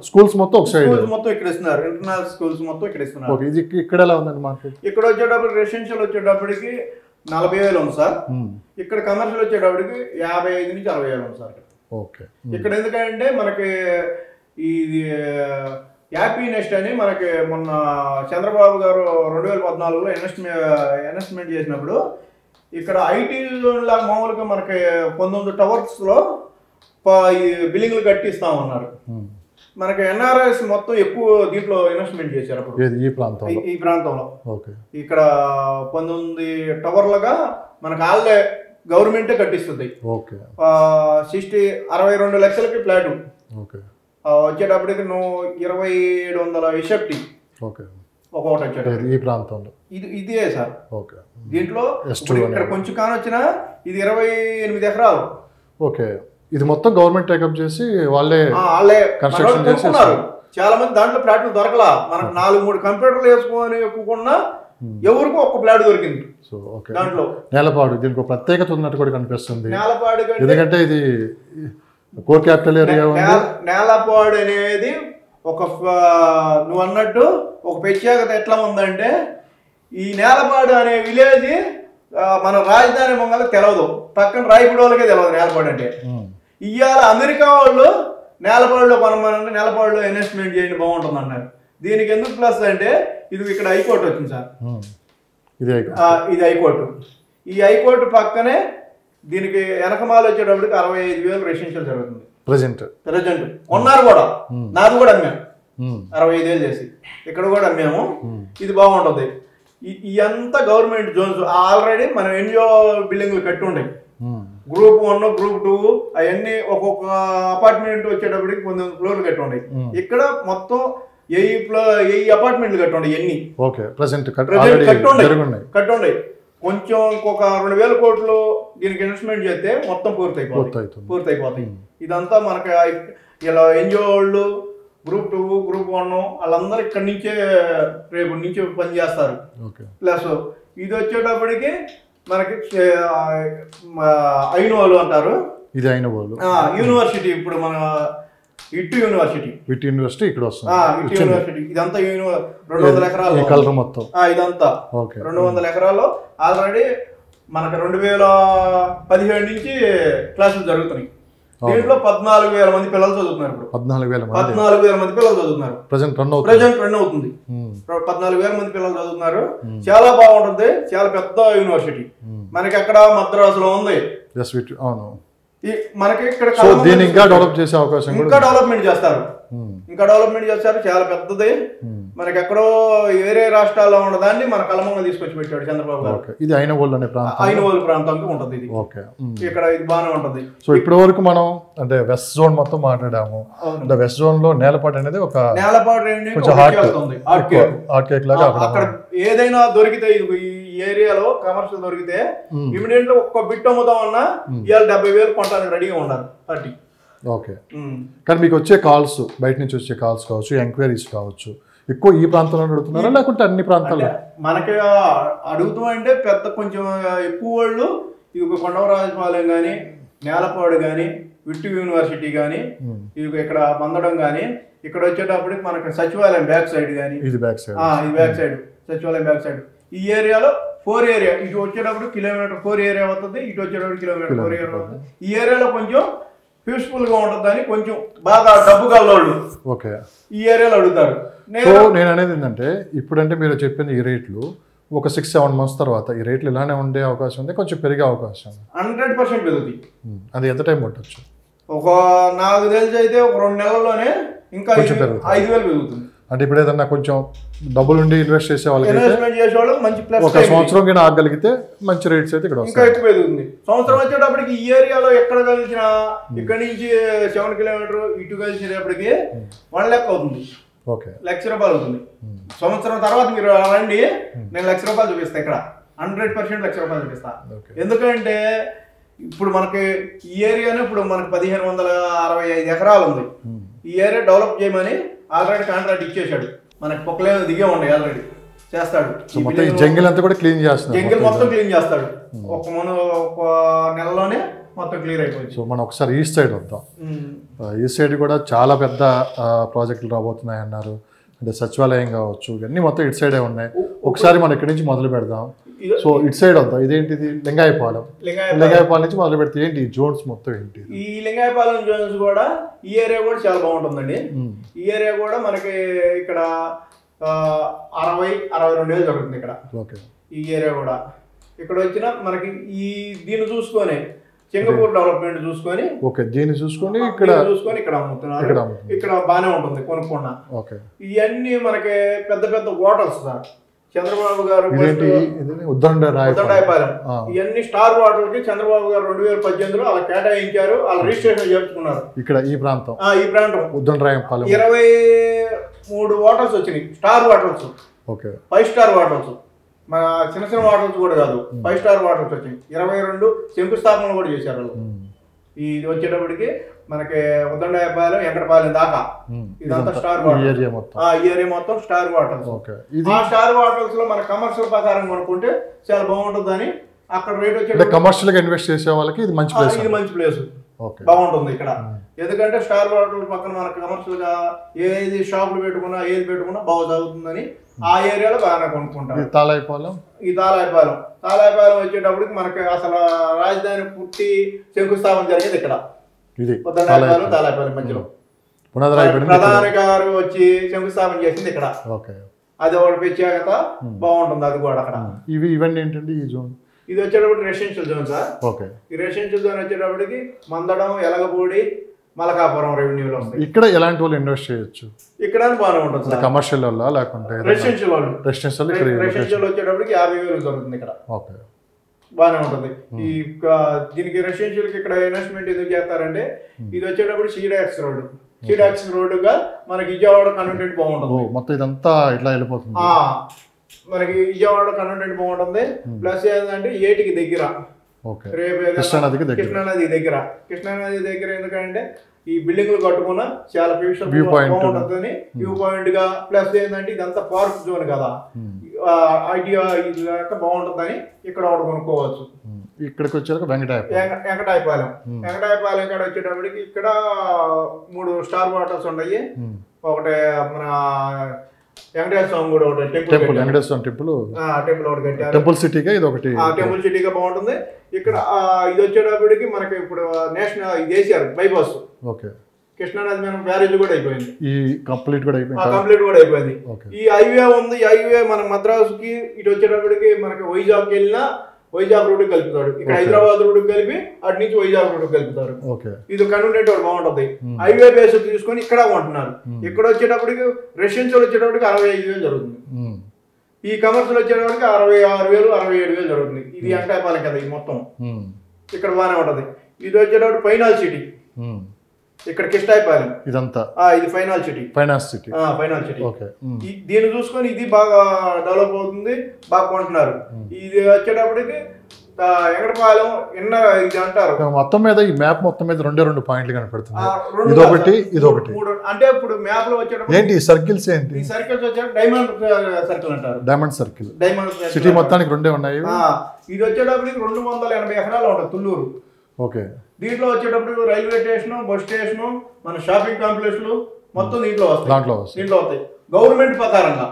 స్కూల్స్ మొత్తం ఒక సైడ్ మొత్తం ఇక్కడ ఇస్తున్నారు. ఇంటర్నేషనల్ స్కూల్స్ మొత్తం ఇక్కడ ఇస్తున్నారు. ఇది ఇక్కడ ఎలా ఉందండి మార్కెట్? ఇక్కడ వచ్చేటప్పుడు రెసిడెన్షియల్ వచ్చేటప్పటికి 40,000 ఉంది సార్. ఇక్కడ కమర్షియల్ వచ్చేటప్పటికి 55 నుంచి 60,000 ఉంది సార్. ఇక్కడ ఎందుకంటే మనకి ఇది హ్యాపీ నెస్ట్ అని మనకి మొన్న చంద్రబాబు గారు 2014లో ఇన్వెస్ట్మెంట్ చేసినప్పుడు ఇక్కడ ఐటీ లాగా మామూలుగా మనకి 19 టవర్స్ లో బిల్డింగ్లు కట్టిస్తా ఉన్నారు. మనకి ఎన్ఆర్ఎస్ మొత్తం ఎక్కువ దీంట్లో ఇన్వెస్ట్మెంట్ చేశారు అప్పుడు ఈ ప్రాంతంలో. ఇక్కడ 19 టవర్లుగా మనకు వాళ్ళే గవర్నమెంటే కట్టిస్తుంది. 62 లక్షలకి ఫ్లాట్ వచ్చేటప్పటికి 2,700 ఎస్ఎఫ్టీ ఒకటి వచ్చేటప్పుడు ఈ ప్రాంతంలో. ఇదే సార్. దీంట్లో ఇక్కడ కొంచెం కానొచ్చినా ఇది 28 ఎకరాలు. ఇది మొత్తం గవర్నమెంట్ టేకప్ చేసి వాళ్ళే కన్స్ట్రక్షన్ చేస్తున్నారు. చాలా మంది దాంట్లో ఫ్లాట్లు దొరకలా. మనకు 4-3 కంప్యూటర్లు వేసుకొని ఎక్కువకుండా ఎవరికో ఒక్క ఫ్లాట్ దొరికింది. దాంట్లో నేలపాడు దీనికి ఒక ప్రత్యేకత ఉన్నట్టు కూడా కనిపిస్తుంది. నేలపాడు ఎందుకంటే ఇది కోర్ క్యాపిటల్ ఏరియా. నేలపాడు అనేది ఒక నువ్వు అన్నట్టు ఒక ప్రత్యేకత ఎట్లా ఉందంటే, ఈ నేలపాడు అనే విలేజ్ మన రాజధాని మొంగల తెలవదు, పక్కన రాయపూడి వాళ్ళకే తెలియదు నేలపాడు అంటే. ఇవాళ అమెరికా వాళ్ళు నేలపాడులో కొనమనంటే నేలపాడులో ఇన్వెస్ట్మెంట్ చేయండి బాగుంటుంది అన్నారు. దీనికి ఎందుకు ప్లస్ అంటే ఇది ఇక్కడ హైకోర్టు వచ్చింది సార్. ఇది హైకోర్టు. ఈ హైకోర్టు పక్కనే దీనికి వెనకమాల వచ్చేటప్పటికి 65,000 రెసిడెన్షియల్ జరుగుతుంది ప్రజెంట్. కొన్నారు కూడా, నాకు కూడా అమ్మాము 65,000 చేసి, ఇక్కడ కూడా అమ్మాము. ఇది బాగుంటుంది. ఇదంతా గవర్నమెంట్ జోన్స్. ఆల్రెడీ మనం ఎన్జిఓ బిల్డింగ్లు కట్టి ఉన్నాయి. గ్రూప్ 1 గ్రూప్ 2 అవన్నీ ఒక్కొక్క అపార్ట్మెంట్ వచ్చేటప్పటికి 900 ఫ్లోర్లు కట్టి ఉన్నాయి. ఇక్కడ మొత్తం 1000 అపార్ట్మెంట్లు కట్టి ఉన్నాయి. ఎన్ని ఓకే ప్రెసెంట్ కట్టుండే కొంచెం ఇంకొక 2000 కోట్లు దీనికి ఇన్వెస్ట్మెంట్ చేస్తే మొత్తం పూర్తయిపోతాయి. ఇదంతా మనకి ఇలా ఎన్జిఓ వాళ్ళు గ్రూప్ 2 గ్రూప్ 1 వాళ్ళందరూ ఇక్కడ నుంచే రేపు నుంచి పనిచేస్తారు. ప్లస్ ఇది వచ్చేటప్పటికి మనకి ఐనోలు అంటారు. ఇది ఐనోలు యూనివర్సిటీ. ఇప్పుడు మన ఇటు యూనివర్సిటీ ఇక్కడ వస్తుంది. ఇటు యూనివర్సిటీ ఇదంతా 200 ఎకరాలు మొత్తం. ఇదంతా 200 ఎకరాల్లో ఆల్రెడీ మనకు 2017 నుంచి క్లాసులు జరుగుతున్నాయి. దీంట్లో 14,000 మంది పిల్లలు చదువుతున్నారు. ఇప్పుడు 14,000 మంది పిల్లలు చదువుతున్నారు. ప్రజెంట్ రన్ అవుతుంది. 14,000 మంది పిల్లలు చదువుతున్నారు. చాలా బాగుంటుంది. చాలా పెద్ద యూనివర్సిటీ. మనకి అక్కడ మద్రాసులో ఉంది. మనకి ఇక్కడ ఇంకా డెవలప్ చేసే అవకాశం, ఇంకా డెవలప్మెంట్ చేస్తారు. చాలా పెద్దది. మనకి ఎక్కడో వేరే రాష్ట్రాల్లో ఉన్నదాన్ని మన కలమంగా తీసుకొచ్చి పెట్టాడు చంద్రబాబు గారు. ఇది ఐనవోలు ప్రాంతంలో ఉంటుంది. ఇది ఇక్కడ ఇది బాగానే ఉంటుంది. సో ఇప్పటి వరకు మనం అంటే వెస్ట్ జోన్ మొత్తం మాట్లాడాము. అంటే వెస్ట్ జోన్ లో నేలపాటు అనేది ఒక అక్కడ ఏదైనా దొరికితే ఈ ఏరియాలో కమర్షియల్ దొరికితే ఇమీడియట్ ఒక్క బిట్ అమ్ముదామన్నా ఇవాళ 70,000 కొనడానికి రెడీగా ఉన్నారు పార్టీ. ఓకే. కానీ మీకు వచ్చే కాల్స్, బయట నుంచి వచ్చే కాల్స్ కావచ్చు, ఎంక్వైరీస్ కావచ్చు, ఎక్కువ ఈ ప్రాంతంలో అడుగుతున్నారా లేకుంటే అన్ని ప్రాంతాల్లో? మనకి అడుగుతామంటే పెద్ద కొంచెం ఎక్కువ వాళ్ళు ఇవి కొండవరాజపాలెం కానీ, నేలపాడు కానీ, విట్టు యూనివర్సిటీ కానీ, ఇవి ఇక్కడ పొందడం కానీ, ఇక్కడ వచ్చేటప్పటికి మనకి సచివాలయం బ్యాక్ సైడ్ కానీ, ఇది బ్యాక్ సైడ్ సచివాలయం బ్యాక్ సైడ్ ఈ ఏరియాలో 4 ఏరియా. ఇటు వచ్చేటప్పుడు కిలోమీటర్ 4 ఏరియా అవుతుంది. ఇటు వచ్చేటప్పుడు కిలోమీటర్ 4 ఏరియా అవుతుంది. ఈ ఏరియాలో కొంచెం పీస్ఫుల్ గా ఉంటుందని కొంచెం బాగా డబ్బు గల్లోళ్ళు ఈ ఏరియాలో అడుగుతారు. నేను అనేది ఏంటంటే ఇప్పుడంటే మీరు చెప్పిన ఈ రేట్లు ఒక 6-7 మంత్స్ తర్వాత ఈ రేట్లు ఇలానే ఉండే అవకాశం ఉంది, కొంచెం పెరిగే అవకాశం 100% పెరుగుతాయి. అది ఎంత టైం పట్టచ్చు? నాకు తెలిసి అయితే ఒక 2 నెలల్లోనే ఇంకా 5,000 పెరుగుతుంది. అంటే ఇప్పుడు ఏదన్నా కొంచెం డబ్బులు ఉండి ఇన్వెస్ట్ చేసే వాళ్ళకి మంచి ప్లస్ ఒక సంవత్సరం కింద ఆగలిగితే మంచి రేట్స్ అయితే ఇక్కడ ఇంకా ఎక్కువ పెరుగుతుంది. సంవత్సరం వచ్చేటప్పటికి ఈ ఏరియాలో ఎక్కడ కలిసిన ఇక్కడ నుంచి 7 కిలోమీటర్ ఇటు కలిసేటప్పటికి 1 లక్ష అవుతుంది. ₹1,00,000 అవుతుంది. సంవత్సరం తర్వాత మీరు రండి, నేను ₹1,00,000 చూపిస్తా. ఇక్కడ 100% ₹1,00,000 చూపిస్తా. ఎందుకంటే ఇప్పుడు మనకి ఈ ఏరియాలో ఇప్పుడు మనకి 1,565 ఎకరాలు ఉంది. ఈ ఏరియా డెవలప్ చేయమని ఆల్రెడీ కాంట్రాక్ట్ ఇచ్చేసాడు. మనకి పొక్కలేని దిగే ఉన్నాయి, ఆల్రెడీ చేస్తాడు. జంగిల్ అంతా కూడా క్లీన్ చేస్తాడు. జంగిల్ మొత్తం క్లీన్ చేస్తాడు. ఒక నెలలోనే మొత్తం క్లియర్ అయిపోయింది. సో మనం ఒకసారి ఈస్ట్ సైడ్ వద్దాం. ఈస్ట్ సైడ్ కూడా చాలా పెద్ద ప్రాజెక్టులు రాబోతున్నాయి అన్నారు. అంటే సచివాలయం కావచ్చు, ఇవన్నీ మొత్తం ఇటు సైడే ఉన్నాయి. ఒకసారి మనం ఇక్కడి నుంచి మొదలు పెడదాం. సో ఇటు సైడ్ వద్దాం. ఇదేంటిది? లింగాయపాలెం నుంచి మొదలు పెడితే ఏంటి జోన్స్ మొత్తం ఏంటి? ఈ లింగాయపాలెం జోన్స్ కూడా ఈ ఏరియా కూడా చాలా బాగుంటుందండి. ఈ ఏరియా కూడా మనకి ఇక్కడ 60-62 ఏళ్ళు జరుగుతుంది ఇక్కడ. ఈ ఏరియా కూడా ఇక్కడ వచ్చిన మనకి దీన్ని చూసుకొని సింగపూర్ డెవలప్మెంట్ చూసుకొని దీన్ని చూసుకొని ఇక్కడ అమ్ముతున్నారు. ఇక్కడ బాగానే ఉంటుంది కొనుక్కున్నా. ఇవన్నీ మనకి పెద్ద పెద్ద హోటల్స్ సార్. చంద్రబాబు గారు ఉద్దండాయపాలెం ఇవన్నీ స్టార్ హోటల్ కి చంద్రబాబు గారు 2018లో అలా కేటాయించారు. వాళ్ళు రిజిస్ట్రేషన్ చేర్చుకున్నారు. ఇక్కడ ఈ ప్రాంతం ఉద్దండాయపాలెం 23 హోటల్స్ వచ్చినాయి. Star hotels, 5 star hotels. మన చిన్న చిన్న హోటల్స్ కూడా కాదు, 5 స్టార్ హోటల్స్ వచ్చినాయి. 22 శంకుస్థాపనలు కూడా చేశారు వాళ్ళు. ఇది వచ్చేటప్పటికి మనకి ఉద్దండాయపాలెం, ఎంకటపాలెం దాకా ఇదంతా స్టార్ హోటల్స్. ఈ ఏరియా మొత్తం స్టార్ హోటల్స్. ఆ స్టార్ హోటల్స్ లో మన కమర్షియల్ ప్రకారం కొనుక్కుంటే చాలా బాగుంటుందని అక్కడ రేట్ వచ్చి కమర్షియల్ గా ఇన్వెస్ట్ చేసే వాళ్ళకి ఇది మంచి ప్లేస్ బాగుంటుంది ఇక్కడ. ఎందుకంటే స్టార్ హోటల్ పక్కన మనకు కమర్షియల్ గా ఏది షాపులు పెట్టుకున్నా ఏది పెట్టుకున్నా బాగా సాగుతుందని ఆ ఏరియాలో బాగానే కొనుక్కుంటాం. ఈ తాలాయపాలెం వచ్చేటప్పటికి మనకి అసలు రాజధాని పుట్టి శంకుస్థాపన జరిగేది ఇక్కడ. తాలాయపాలెం మధ్యలో ప్రధాని గారు వచ్చి శంకుస్థాపన చేసింది ఇక్కడ. అది ఒకటి ప్రత్యేకత బాగుంటుంది. అది కూడా అక్కడ ఇవన్నీ ఏంటంటే ఈ జోన్ ఇది వచ్చేటప్పుడు రెసిడెన్షియల్ జోన్ సార్. ఈ రెసిడెన్షియల్ జోన్ వచ్చేటప్పటికి మందడం, ఎలగపూడి, మలకాపురం రెవెన్యూలో ఉంది. ఇక్కడ ఎలాంటి వాళ్ళు ఇన్వెస్ట్ చేయొచ్చు? ఇక్కడ బాగానే ఉంటుంది సార్. కమర్షియల్ వల్ల లేకుంటే రెసిడెన్షియల్ వాళ్ళు. రెసిడెన్షియల్ వచ్చేటప్పటికి 50,000 దొరుకుతుంది ఇక్కడ. బాగానే ఉంటుంది. ఈ దీనికి రెసిడెన్షియల్కి ఇక్కడ ఇన్వెస్ట్మెంట్ ఎందుకు చేస్తారంటే ఇది వచ్చేటప్పుడు సీడాక్స్ రోడ్, సీడాక్స్ రోడ్డుగా మనకి విజయవాడ కన్వెంటెంట్ బాగుంటుంది. మొత్తం ఇదంతా ఇట్లా వెళ్ళిపోతుంది. మనకి విజయవాడ కన్వెంటెంట్ బాగుంటుంది. ప్లస్ ఏంటంటే ఏటికి దగ్గర, కృష్ణానది దగ్గర ఎందుకంటే ఈ బిల్డింగ్లు కట్టుకున్న చాలా ఫ్యూచర్ బాగుంటుందని వ్యూ పాయింట్ గా. ప్లస్ ఏంటంటే ఇదంతా పార్క్ జోన్ కదా, ఐడియా ఇది బాగుంటుందని ఇక్కడ ఒకటి కొనుక్కోవచ్చు. ఇక్కడికి వచ్చాక వెంకటాయపాలెం ఇక్కడ వచ్చేటప్పటికి ఇక్కడ 3 స్టార్ హోటల్స్ ఉన్నాయి. ఒకటి మన వెంకటేశ్వర స్వామి కూడా ఒకటి టెంపుల్, వెంకటేశ్వర స్వామి టెంపుల్ ఒకటి కట్టారు. టెంపుల్ సిటీగా ఇది ఒకటి, టెంపుల్ సిటీగా బాగుంటుంది. ఇక్కడ ఇది వచ్చేటప్పటికి మనకి ఇప్పుడు నేషనల్ ఇది వేసారు బైపాస్. ఓకే, కృష్ణానది మనం బ్యారేజ్ కూడా అయిపోయింది, ఈ కంప్లీట్ కూడా అయిపోయింది. ఈ హైవే ఉంది, ఈ హైవే మన మద్రాసుకి ఇటు వచ్చేటప్పటికి మనకి వైజాగ్ వెళ్ళినా వైజాగ్ రూట్ కలుపుతాడు. ఇక్కడ హైదరాబాద్ రూట్ కలిపి అటు నుంచి వైజాగ్ రూట్ కలుపుతారు. ఇది కన్వీనియంట్ బాగుంటది. హైవే బేస్ తీసుకొని ఇక్కడ కొంటున్నారు. ఇక్కడ వచ్చేటప్పటికి రెసిడెన్షియల్ వచ్చేటప్పటికి 65,000 జరుగుతుంది. ఈ కమర్షియల్ వచ్చేటప్పటికి 66,000 67,000 జరుగుతుంది. ఇది వెంకటాయపాలెం కదా ఇది మొత్తం. ఇక్కడ బాగానే ఉంటది. ఇది వచ్చేటప్పుడు ఫైనాల్ సిటీ, ఇక్కడ కిష్టాయపాలెం ఇదంతా ఇది ఫైనాల్ సిటీ. దీన్ని చూసుకొని ఇది బాగా డెవలప్ అవుతుంది, బాగా కొంటున్నారు. ఇది వచ్చేటప్పటికి వెంకటపాలెం ఇది అంటారు. మొత్తం మీద ఈ మ్యాప్ మొత్తం మీద 2 పాయింట్లు కనపడుతుంది. ఇదొకటి అంటే ఇప్పుడు మ్యాప్ లో వచ్చేటప్పుడు ఏంటి సర్కిల్స్ ఏంటి? ఈ సర్కిల్స్ వచ్చేటప్పుడు డైమండ్ సర్కిల్ అంటారు. డైమండ్ సర్కిల్ సిటీ మొత్తానికి 2 ఉన్నాయి. ఇది వచ్చేటప్పటికి 280 ఎకరాలు ఉంటుంది తుళ్ళూరు. ఓకే, దీంట్లో వచ్చేటప్పుడు రైల్వే స్టేషన్, బస్ స్టేషన్, మన షాపింగ్ కాంప్లెక్స్లు మొత్తం దీంట్లో వస్తాయి. గవర్నమెంట్ ప్రకారంగా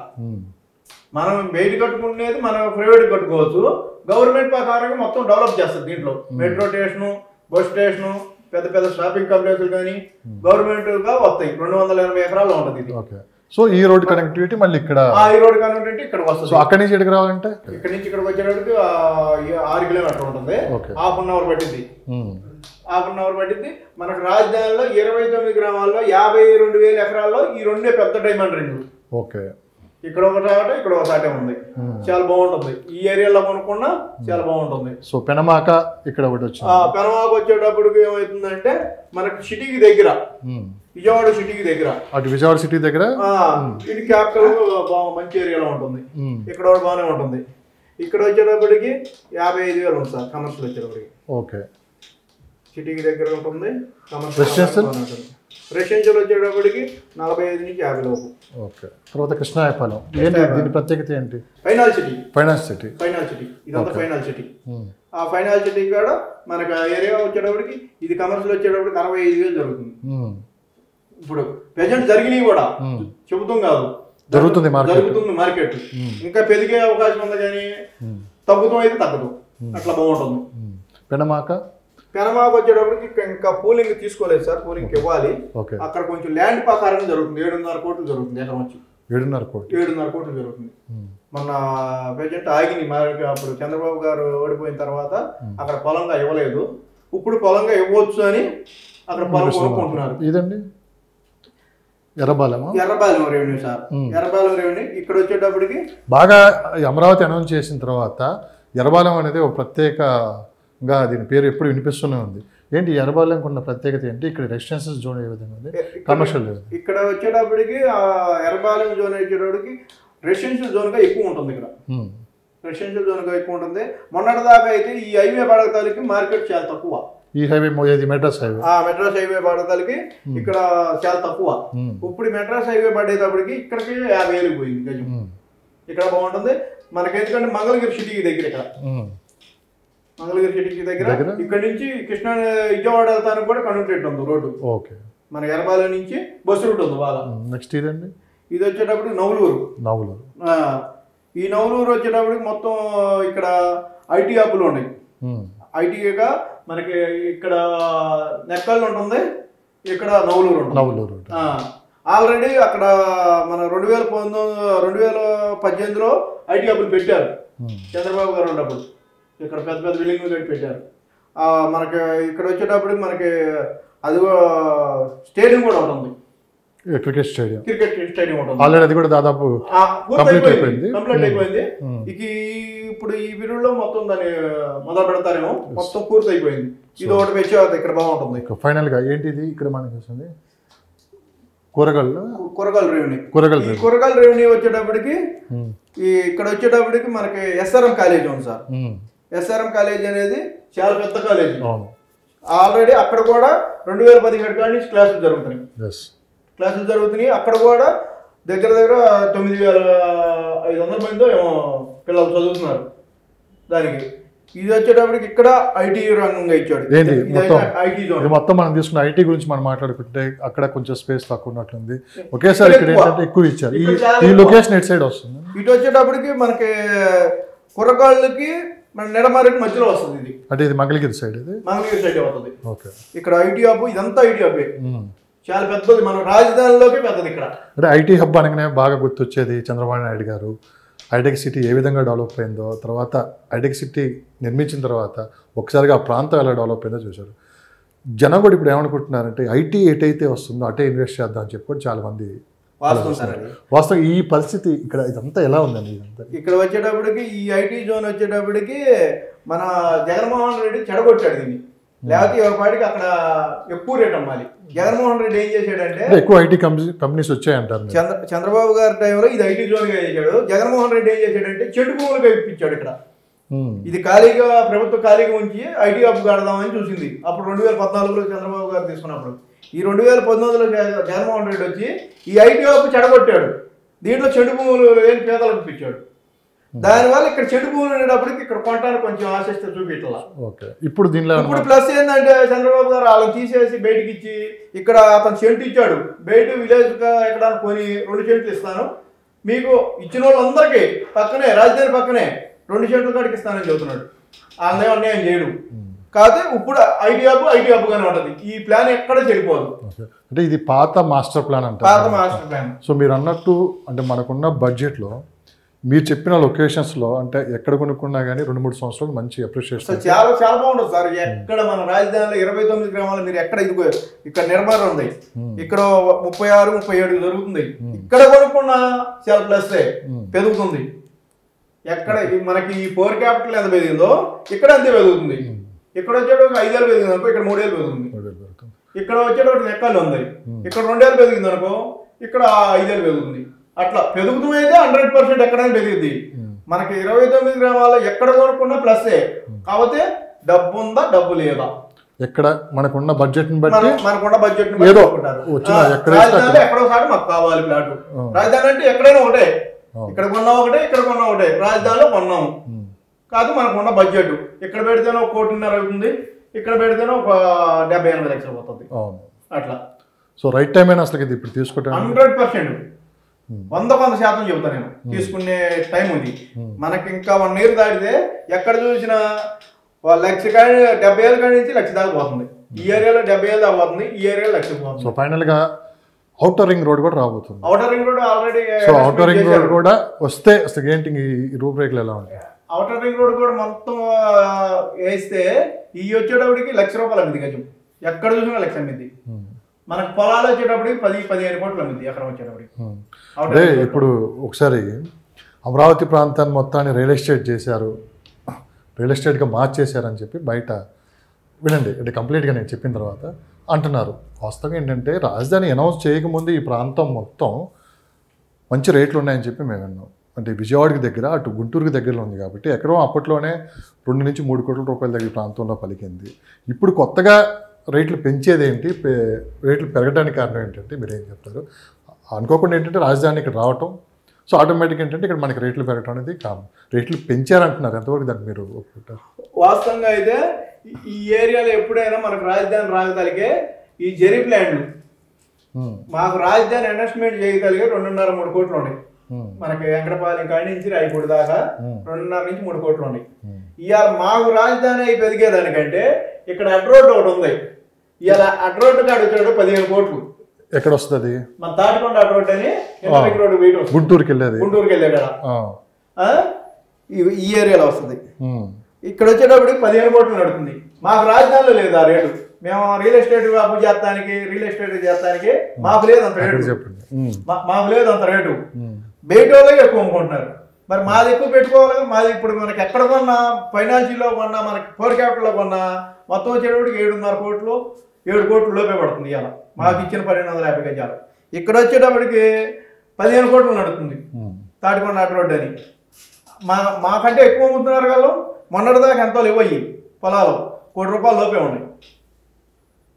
మనం బయట కట్టుకునేది మనం ప్రైవేట్ కట్టుకోవచ్చు. గవర్నమెంట్ ప్రకారంగా మొత్తం డెవలప్ చేస్తుంది. దీంట్లో మెట్రో స్టేషను, బస్ స్టేషను, పెద్ద పెద్ద షాపింగ్ కాంప్లెక్స్లు కానీ గవర్నమెంట్ గా వస్తాయి. 280 ఎకరాల్లో ఉంటుంది ఇది. సో ఈ రోడ్ కనెక్టివిటీ మళ్ళీ ఇక్కడ, ఈ రోడ్ కనెక్టివిటీ ఇక్కడ వస్తుంది. సో అక్కడి నుంచి ఇక్కడికి రావాలంటే ఇక్కడ నుంచి ఇక్కడికి వచ్చేటప్పటికి 6 కిలోమీటర్లు ఉంటుంది. హాఫ్ అన్ అవర్ పట్టింది. మనకు రాజధానిలో 29 గ్రామాల్లో 52,000 ఎకరాల్లో ఈ 2 పెద్ద డైమండ్ రింగులు. ఓకే, ఇక్కడ ఒకటి ఇక్కడ ఒకటే ఉంది. చాలా బాగుంటుంది. ఈ ఏరియాలో కొనుక్కున్నా చాలా బాగుంటుంది. సో పెనమాక ఇక్కడ ఒకటి వచ్చింది. పెనమాక వచ్చేటప్పటికి ఏమవుతుందంటే మనకి సిటీకి దగ్గర, విజయవాడ సిటీకి దగ్గర, అటు విజయవాడ సిటీ దగ్గర ఇది క్యాపిటల్ మంచి ఏరియాలో ఉంటుంది. ఇక్కడ ఒకటి బాగానే ఉంటుంది. ఇక్కడ వచ్చేటప్పటికి 55,000 ఉంది సార్ కమర్షియల్ వచ్చేటప్పటికి. ఓకే, సిటీకి దగ్గర ఉంటుంది. రెసిడెన్షియల్ వచ్చేటప్పటికి 45 నుంచి 50 లోపు. ఓకే, తర్వాత కృష్ణాయపాలెం ఏంటి దీని ప్రత్యేకత ఏంటి? ఫైనాల్ సిటీ ఇదంతా ఫైనాల్ సిటీ. ఆ ఫైనాల్ సిటీ కూడా మనకు ఏరియా వచ్చేటప్పటికి ఇది కమర్షియల్ వచ్చేటప్పటికి 65,000 జరుగుతుంది. ఇప్పుడు ప్రెజెంట్ జరిగినవి కూడా చెబుతాం కాదు, జరుగుతుంది మార్కెట్. ఇంకా పెరిగే అవకాశం ఉంది కానీ తగ్గుతాం అయితే తగ్గదు. అట్లా బాగుంటుంది. పెనమాక వచ్చేటప్పటికి ఇంకా పూలింగ్ తీసుకోలేదు సార్, పూలింగ్ ఇవ్వాలి. అక్కడ కొంచెం ల్యాండ్ ప్రకారం జరుగుతుంది. 7.5 కోట్లు జరుగుతుంది ఎకరం వచ్చి. 7.5 కోట్లు జరుగుతుంది. మొన్న ప్రెజెంట్ ఆగిని అప్పుడు చంద్రబాబు గారు ఓడిపోయిన తర్వాత అక్కడ పొలంగా ఇవ్వలేదు. ఇప్పుడు పొలంగా ఇవ్వచ్చు అని అక్కడ పొలం కొనుక్కుంటున్నారు. ఇదండి Errabalem revenue sir. Errabalem revenue ఇక్కడ వచ్చేటప్పటికి బాగా అమరావతి అనౌన్స్ చేసిన తర్వాత ఎర్రబాలెం అనేది ఒక ప్రత్యేకంగా దీని పేరు ఎప్పుడు వినిపిస్తూనే ఉంది. ఏంటి ఎర్రబాలెంకి ఉన్న ప్రత్యేకత ఏంటి? ఇక్కడ రెసిడెన్షియల్ జోన్ ఏ విధంగా ఉంది, కమర్షియల్ ఇక్కడ వచ్చేటప్పటికి ఎర్రబాలెం జోన్ వచ్చేటప్పటికి రెసిడెన్షియల్ జోన్ గా ఎక్కువ ఉంటుంది. ఇక్కడ రెసిడెన్షియల్ జోన్ గా ఎక్కువ ఉంటుంది. మొన్నటి దాకా అయితే ఈ హైవే పడగతాలకి మార్కెట్ చాలా తక్కువ. ఈ హైవే మెడ్రాస్ హైవే పడగతాలకి ఇక్కడ చాలా తక్కువ. ఇప్పుడు మెడ్రాస్ హైవే పడేటప్పటికి ఇక్కడికి 50,000 పోయింది గజం. ఇక్కడ బాగుంటుంది మనకి. ఎందుకంటే మంగళగిరి సిటీకి దగ్గర, ఇక్కడ మంగళగిరి సిటీకి దగ్గర. ఇక్కడ నుంచి కృష్ణా విజయవాడ వెళ్తానికి కూడా కనెక్టెడ్ ఉంది రోడ్డు. మన ఎర్రబాలెం నుంచి బస్సు రూట్ ఉంది బాగా. నెక్స్ట్ ఇదండి ఇది వచ్చేటప్పుడు నవలూరు. ఈ నవలూరు వచ్చేటప్పటికి మొత్తం ఇక్కడ ఐటీ హబ్బులు ఉన్నాయి. ఐటీగా మనకి ఇక్కడ నెక్కల్ ఉంటుంది, ఇక్కడ నవలూరు ఉంటుంది. ఆల్రెడీ అక్కడ మన 2018లో ఐటీ హబ్బులు పెట్టారు చంద్రబాబు గారు ఉన్నప్పుడు. ఇక్కడ పెద్ద పెద్ద బిల్డింగ్లు కట్టి పెట్టారు. మనకి ఇక్కడ వచ్చేటప్పటికి మనకి అది స్టేడియం కూడా ఉంటుంది. క్రికెట్ స్టేడియం ఉంటుంది. ఆల్రెడీ అది కూడా దాదాపు కంప్లీట్ అయిపోయింది. ఇక ఇప్పుడు ఈ వీడియోలో మొత్తం దాన్ని మొదలు పెడతారేమో, మొత్తం పూర్తి అయిపోయింది. ఇది ఒకటి వచ్చే ఇక్కడ బాగుంటుంది. ఫైనల్గా ఏంటిది ఇక్కడ మనకి వస్తుంది కూరగాయల రెవెన్యూ వచ్చేటప్పటికి ఇక్కడ వచ్చేటప్పటికి మనకి ఎస్ఆర్ఎం కాలేజ్ ఉంది సార్. ఎస్ఆర్ఎం కాలేజ్ అనేది చాలా పెద్ద కాలేజ్. ఆల్రెడీ అక్కడ కూడా 2017 కాడి నుంచి క్లాసులు జరుగుతున్నాయి. అక్కడ కూడా దగ్గర 9,500 మందితో ఏమో పిల్లలు చదువుతున్నారు. దానికి ఇది వచ్చేటప్పటికి ఇక్కడ ఐటీ రంగంగా ఇచ్చాడు. ఐటీ జోన్ మొత్తం మనం తీసుకున్న ఐటీ గురించి మనం మాట్లాడుకుంటే అక్కడ కొంచెం స్పేస్ తక్కువ ఉన్నట్లుంది. ఒకేసారి ఇక్కడ ఏంటంటే ఎక్కువ ఇచ్చారు. ఈ లొకేషన్ ఎట్ సైడ్ వస్తుంది. ఇటు వచ్చేటప్పటికి మనకి కుర్రగాళ్ళకి మన నెడమారికి మధ్యలో వస్తుంది. ఇది అంటే ఇది మంగళగిరి సైడ్ అవుతుంది. ఇక్కడ ఐటీ హబ్, ఇదంతా ఐటీ హబ్ చాలా పెద్దది. మన రాజధానిలోకి పెద్దది ఇక్కడ. అంటే ఐటీ హబ్ అనగానే బాగా గుర్తొచ్చేది చంద్రబాబు నాయుడు గారు హైటెక్ సిటీ ఏ విధంగా డెవలప్ అయిందో, తర్వాత హైటెక్ సిటీ నిర్మించిన తర్వాత ఒకసారిగా ఆ ప్రాంతం ఎలా డెవలప్ అయిందో చూశారు. జనం కూడా ఇప్పుడు ఏమనుకుంటున్నారంటే ఐటీ ఎటైతే వస్తుందో అటే ఇన్వెస్ట్ చేద్దాం అని చెప్పి చాలామంది వాస్తవం. ఈ పరిస్థితి ఇక్కడ ఇదంతా ఎలా ఉందండి? ఇక్కడ వచ్చేటప్పటికి ఈ ఐటీ జోన్ వచ్చేటప్పటికి మన జగన్మోహన్ రెడ్డి చెడగొట్టాడు దీన్ని. లేకపోతే ఎవరిపాటికి అక్కడ ఎక్కువ రేట్ అమ్మాలి. జగన్మోహన్ రెడ్డి ఏం చేశాడంటే ఎక్కువ ఐటీ కంపెనీస్ వచ్చాయంటారు. చంద్రబాబు గారి టైంలో ఇది ఐటీ జోన్ గా చేశాడు. జగన్మోహన్ రెడ్డి ఏం చేశాడంటే చెట్టు భూములుగా ఇప్పించాడు. ఇక్కడ ఇది ఖాళీగా ప్రభుత్వం ఖాళీగా ఉంచి ఐటీ హబ్ కడదామని చూసింది. అప్పుడు 2014లో చంద్రబాబు గారు తీసుకున్నప్పుడు. ఈ 2019లో జగన్మోహన్ రెడ్డి వచ్చి ఈ ఐటీ హబ్ చెడగొట్టాడు. దీంట్లో చెడు భూములు లేని పేదలకు ఇప్పించాడు. దానివల్ల ఇక్కడ చెడు భూములు ఉండేటప్పటికి ఇక్కడ కొనడానికి కొంచెం ఆసక్తి చూపించాల. ఇప్పుడు ప్లస్ ఏంటంటే చంద్రబాబు గారు వాళ్ళని తీసేసి బయటకి ఇచ్చి ఇక్కడ అతను సెంటు ఇచ్చాడు. బయట విలేజ్ ఎక్కడ కొని 2 సెంట్లు ఇస్తాను మీకు, ఇచ్చిన వాళ్ళందరికీ పక్కనే రాజధాని పక్కనే 2 సెంట్ల కాడికి ఇస్తానని చెబుతున్నాడు. వాళ్ళని అన్యాయం చేయడు. కాకపోతే ఇప్పుడు ఐటీ హబ్ గానే ఉంటుంది. ఈ ప్లాన్ ఎక్కడ చెడిపోదు. అంటే ఇది పాత మాస్టర్ ప్లాన్ అంటే సో మీరు అన్నట్టు అంటే మనకున్న బడ్జెట్లో మీరు చెప్పిన లొకేషన్స్లో అంటే ఎక్కడ కొనుక్కున్నా కానీ 2-3 సంవత్సరాలు మంచి అప్రిషియేషన్ చాలా చాలా బాగుంటుంది సార్. ఎక్కడ మన రాజధానిలో 29 గ్రామాలు మీరు ఎక్కడ ఇక్కడ నిర్మాణం ఉంది. ఇక్కడ 36-37 జరుగుతుంది. ఇక్కడ కొనుక్కున్నా చాలా ప్లస్ పెరుగుతుంది. ఎక్కడ మనకి ఈ పోర్ క్యాపిటల్ ఎంత పెరిగిందో ఇక్కడ అంతే పెరుగుతుంది. ఇక్కడ వచ్చేటప్పుడు 5 ఏళ్ళు పెరిగింది అనుకో, ఇక్కడ 3 ఏళ్ళు పెరుగుతుంది. ఇక్కడ వచ్చేటప్పుడు లెక్కలు ఉంది. ఇక్కడ 2 ఏళ్ళు పెరిగింది అనుకో, ఇక్కడ 5 ఏళ్ళు పెరుగుతుంది. అట్లా పెరుగుతూ అయితే 100% ఎక్కడైనా పెరిగింది. మనకి 29 గ్రామాల్లో ఎక్కడ కొనుక్కున్నా ప్లస్సే. కాకపోతే డబ్బు ఉందా డబ్బు లేదా, ఎక్కడ మనకున్న బడ్జెట్ ఎక్కడో సారి మాకు కావాలి ప్లాట్. రాజధాని అంటే ఎక్కడైనా ఒకటే, ఇక్కడ కొన్నా ఒకటే, ఇక్కడ కొన్నా ఒకటే. రాజధానిలో కొన్నాము కాదు మనకున్న బడ్జెట్. ఇక్కడ పెడితేనే 1.5 కోటి అవుతుంది, ఇక్కడ పెడితేనే 70-80 లక్షలు పోతుంది. అట్లా సో రైట్ టైం అయినా అసలు ఇప్పుడు తీసుకుంటే 100% 100% చెబుతా నేను. తీసుకునే టైం ఉంది మనకి. ఇంకా 1 ఇయర్ దాటితే ఎక్కడ చూసినా 1,00,000 కాడి 70,000 కాడి నుంచి 1,00,000 దాకా పోతుంది. ఈ ఏరియాలో 70,000 దాకా పోతుంది, ఈ ఏరియాలో 1,00,000 పోతుంది. సో ఫైనల్ గా ఔటర్ రింగ్ రోడ్ కూడా రాబోతుంది. Outer ring road already. So outer ring road కూడా వస్తే ఏంటి ఈ రూపురేఖలు ఎలా ఉంటాయి? ఔటర్ రింగ్ రోడ్ కూడా మొత్తం వేస్తే ఈ వచ్చేటప్పటికి 1,00,000 రూపాయలు అమ్మింది గజం. ఎక్కడ చూసినా 1,00,000 అమ్మింది. మనకు పొలాలు వచ్చేటప్పటికి 10-15 కోట్లు అమ్మింది ఎకరం వచ్చేటప్పటికి. అదే ఇప్పుడు ఒకసారి అమరావతి ప్రాంతాన్ని మొత్తాన్ని రియల్ ఎస్టేట్ చేశారు, రియల్ ఎస్టేట్గా మార్చేశారని చెప్పి బయట వినండి. అంటే కంప్లీట్గా నేను చెప్పిన తర్వాత అంటున్నారు. వాస్తవం ఏంటంటే రాజధాని అనౌన్స్ చేయకముందు ఈ ప్రాంతం మొత్తం మంచి రేట్లు ఉన్నాయని చెప్పి మేము విన్నాం. అంటే విజయవాడకి దగ్గర అటు గుంటూరుకి దగ్గరలో ఉంది కాబట్టి ఎకరం అప్పట్లోనే 2-3 కోట్ల రూపాయల దగ్గర ప్రాంతంలో పలికింది. ఇప్పుడు కొత్తగా రేట్లు పెంచేదేంటి, రేట్లు పెరగడానికి కారణం ఏంటంటే మీరు ఏం చెప్తారు? అనుకోకుండా ఏంటంటే రాజధాని ఇక్కడ రావటం, సో ఆటోమేటిక్ ఏంటంటే ఇక్కడ మనకి రేట్లు పెరగటం అనేది కామన్. రేట్లు పెంచారంటున్నారు, ఎంతవరకు దాన్ని మీరు ఒప్పుకుంటారు? వాస్తవంగా అయితే ఈ ఏరియాలో ఎప్పుడైనా మనకు రాజధాని రాగలిగే ఈ జరీప్ ల్యాండ్లు మాకు రాజధాని ఇన్వెస్ట్మెంట్ చేయగలిగే 2.5-3 కోట్లు ఉన్నాయి. మనకి వెంకటపాలెం కాడి నుంచి రాయపూడి దాకా 2.5-3 కోట్లు ఉన్నాయి. ఇవాళ మాకు రాజధాని అయి పెరిగేదానికంటే ఇక్కడ అడ్ రోడ్ ఒకటి ఉంది. ఇవాళ అడ్ రోడ్ కాడ వచ్చాడు 15 కోట్లు. ఎక్కడ వస్తుంది? మన తాటికొండ అడ్ రోడ్ అని రోడ్ గుంటూరుకి వెళ్ళేది. ఈ ఏరియాలో వస్తుంది. ఇక్కడ వచ్చేటప్పటికి 15 కోట్లు నడుతుంది. మాకు రాజధానిలో లేదు ఆ రేటు. మేము రియల్ ఎస్టేట్ అప్పు చేస్తానికి, రియల్ ఎస్టేట్ చేస్తానికి మాకు లేదు అంత రేటు. మాకు లేదు అంత రేటు. బయట వాళ్ళే ఎక్కువ అమ్ముకుంటున్నారు. మరి మాది ఎక్కువ పెట్టుకోవాలి. మాది ఇప్పుడు మనకి ఎక్కడ కొన్నా, ఫైనాన్షియల్లో కొన్నా, మనకి కోర్ క్యాపిటల్లో కొన్నా మొత్తం వచ్చేటప్పటికి 7.5 కోట్లు 7 కోట్లు లోపే పడుతుంది. ఇలా మాకు ఇచ్చిన 1250 గజాలు. ఇక్కడ వచ్చేటప్పటికి 15 కోట్లు నడుస్తుంది తాటికొండ నాటు రోడ్డు అని. మాకంటే ఎక్కువ అమ్ముతున్నారు కదా. మొన్నటిదాకా ఎంతో లేవయ్యి పొలాలు 1 కోటి రూపాయలు లోపే ఉన్నాయి.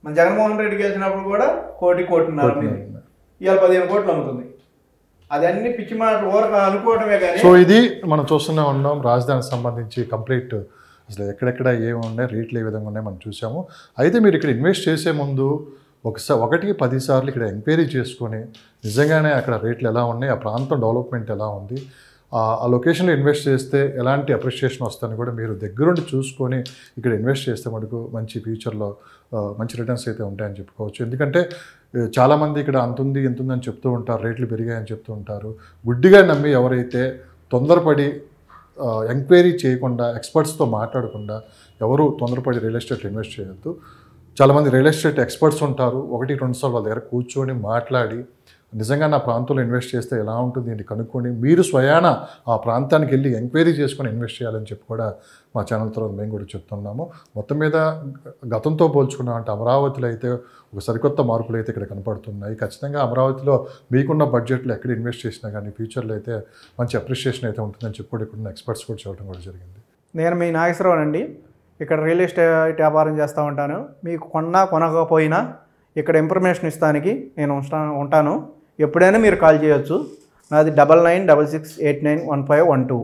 మన జగన్మోహన్ రెడ్డి గెలిచినప్పుడు కూడా 1 కోటిన్నర అమ్మింది. ఇవాళ 15 కోట్లు అమ్ముతుంది. అదన్నీ పిచ్చి మాటలు ఊరక అనుకోవడమే కానీ. సో ఇది మనం చూస్తూనే ఉన్నాం. రాజధానికి సంబంధించి కంప్లీట్ అసలు ఎక్కడెక్కడ ఏమి ఉన్నాయి, రేట్లు ఏ విధంగా ఉన్నాయి మనం చూసాము. అయితే మీరు ఇక్కడ ఇన్వెస్ట్ చేసే ముందు ఒకటికి 10 సార్లు ఇక్కడ ఎంక్వైరీ చేసుకొని నిజంగానే అక్కడ రేట్లు ఎలా ఉన్నాయి, ఆ ప్రాంతం డెవలప్మెంట్ ఎలా ఉంది, ఆ లొకేషన్లో ఇన్వెస్ట్ చేస్తే ఎలాంటి అప్రిషియేషన్ వస్తుందని కూడా మీరు దగ్గరుండి చూసుకొని ఇక్కడ ఇన్వెస్ట్ చేస్తే మటుకు మంచి ఫ్యూచర్లో మంచి రిటర్న్స్ అయితే ఉంటాయని చెప్పుకోవచ్చు. ఎందుకంటే చాలామంది ఇక్కడ అంతుంది ఇంతుంది అని చెప్తూ ఉంటారు, రేట్లు పెరిగాయని చెప్తూ ఉంటారు. గుడ్డిగా నమ్మి ఎవరైతే తొందరపడి ఎంక్వైరీ చేయకుండా ఎక్స్పర్ట్స్తో మాట్లాడకుండా ఎవరు తొందరపడి రియల్ ఎస్టేట్లో ఇన్వెస్ట్ చేయొద్దు. చాలామంది రియల్ ఎస్టేట్ ఎక్స్పర్ట్స్ ఉంటారు, 1-2 సార్లు వాళ్ళ దగ్గర కూర్చొని మాట్లాడి నిజంగా నా ప్రాంతంలో ఇన్వెస్ట్ చేస్తే ఎలా ఉంటుంది అని కనుక్కొని మీరు స్వయాన ఆ ప్రాంతానికి వెళ్ళి ఎంక్వైరీ చేసుకొని ఇన్వెస్ట్ చేయాలని చెప్పి కూడా మా ఛానల్ తర్వాత మేము కూడా చెప్తున్నాము. మొత్తం మీద గతంతో పోల్చుకున్నామంటే అమరావతిలో అయితే ఒక సరికొత్త మార్పులు అయితే ఇక్కడ కనపడుతున్నాయి. ఖచ్చితంగా అమరావతిలో మీకున్న బడ్జెట్లో ఎక్కడ ఇన్వెస్ట్ చేసినా కానీ ఫ్యూచర్లో అయితే మంచి అప్రిషియేషన్ అయితే ఉంటుందని చెప్పి కూడా ఇక్కడ ఎక్స్పర్ట్స్ కూడా చెప్పడం కూడా జరిగింది. నేను మీ నాగేశ్వరరావు అండి. ఇక్కడ రియల్ ఎస్టేట్ వ్యాపారం చేస్తూ ఉంటాను. మీకు కొనకపోయినా ఇక్కడ ఇన్ఫర్మేషన్ ఇస్తానికి నేను ఉంటాను. ఎప్పుడైనా మీరు కాల్ చేయొచ్చు. నాది 9966891512.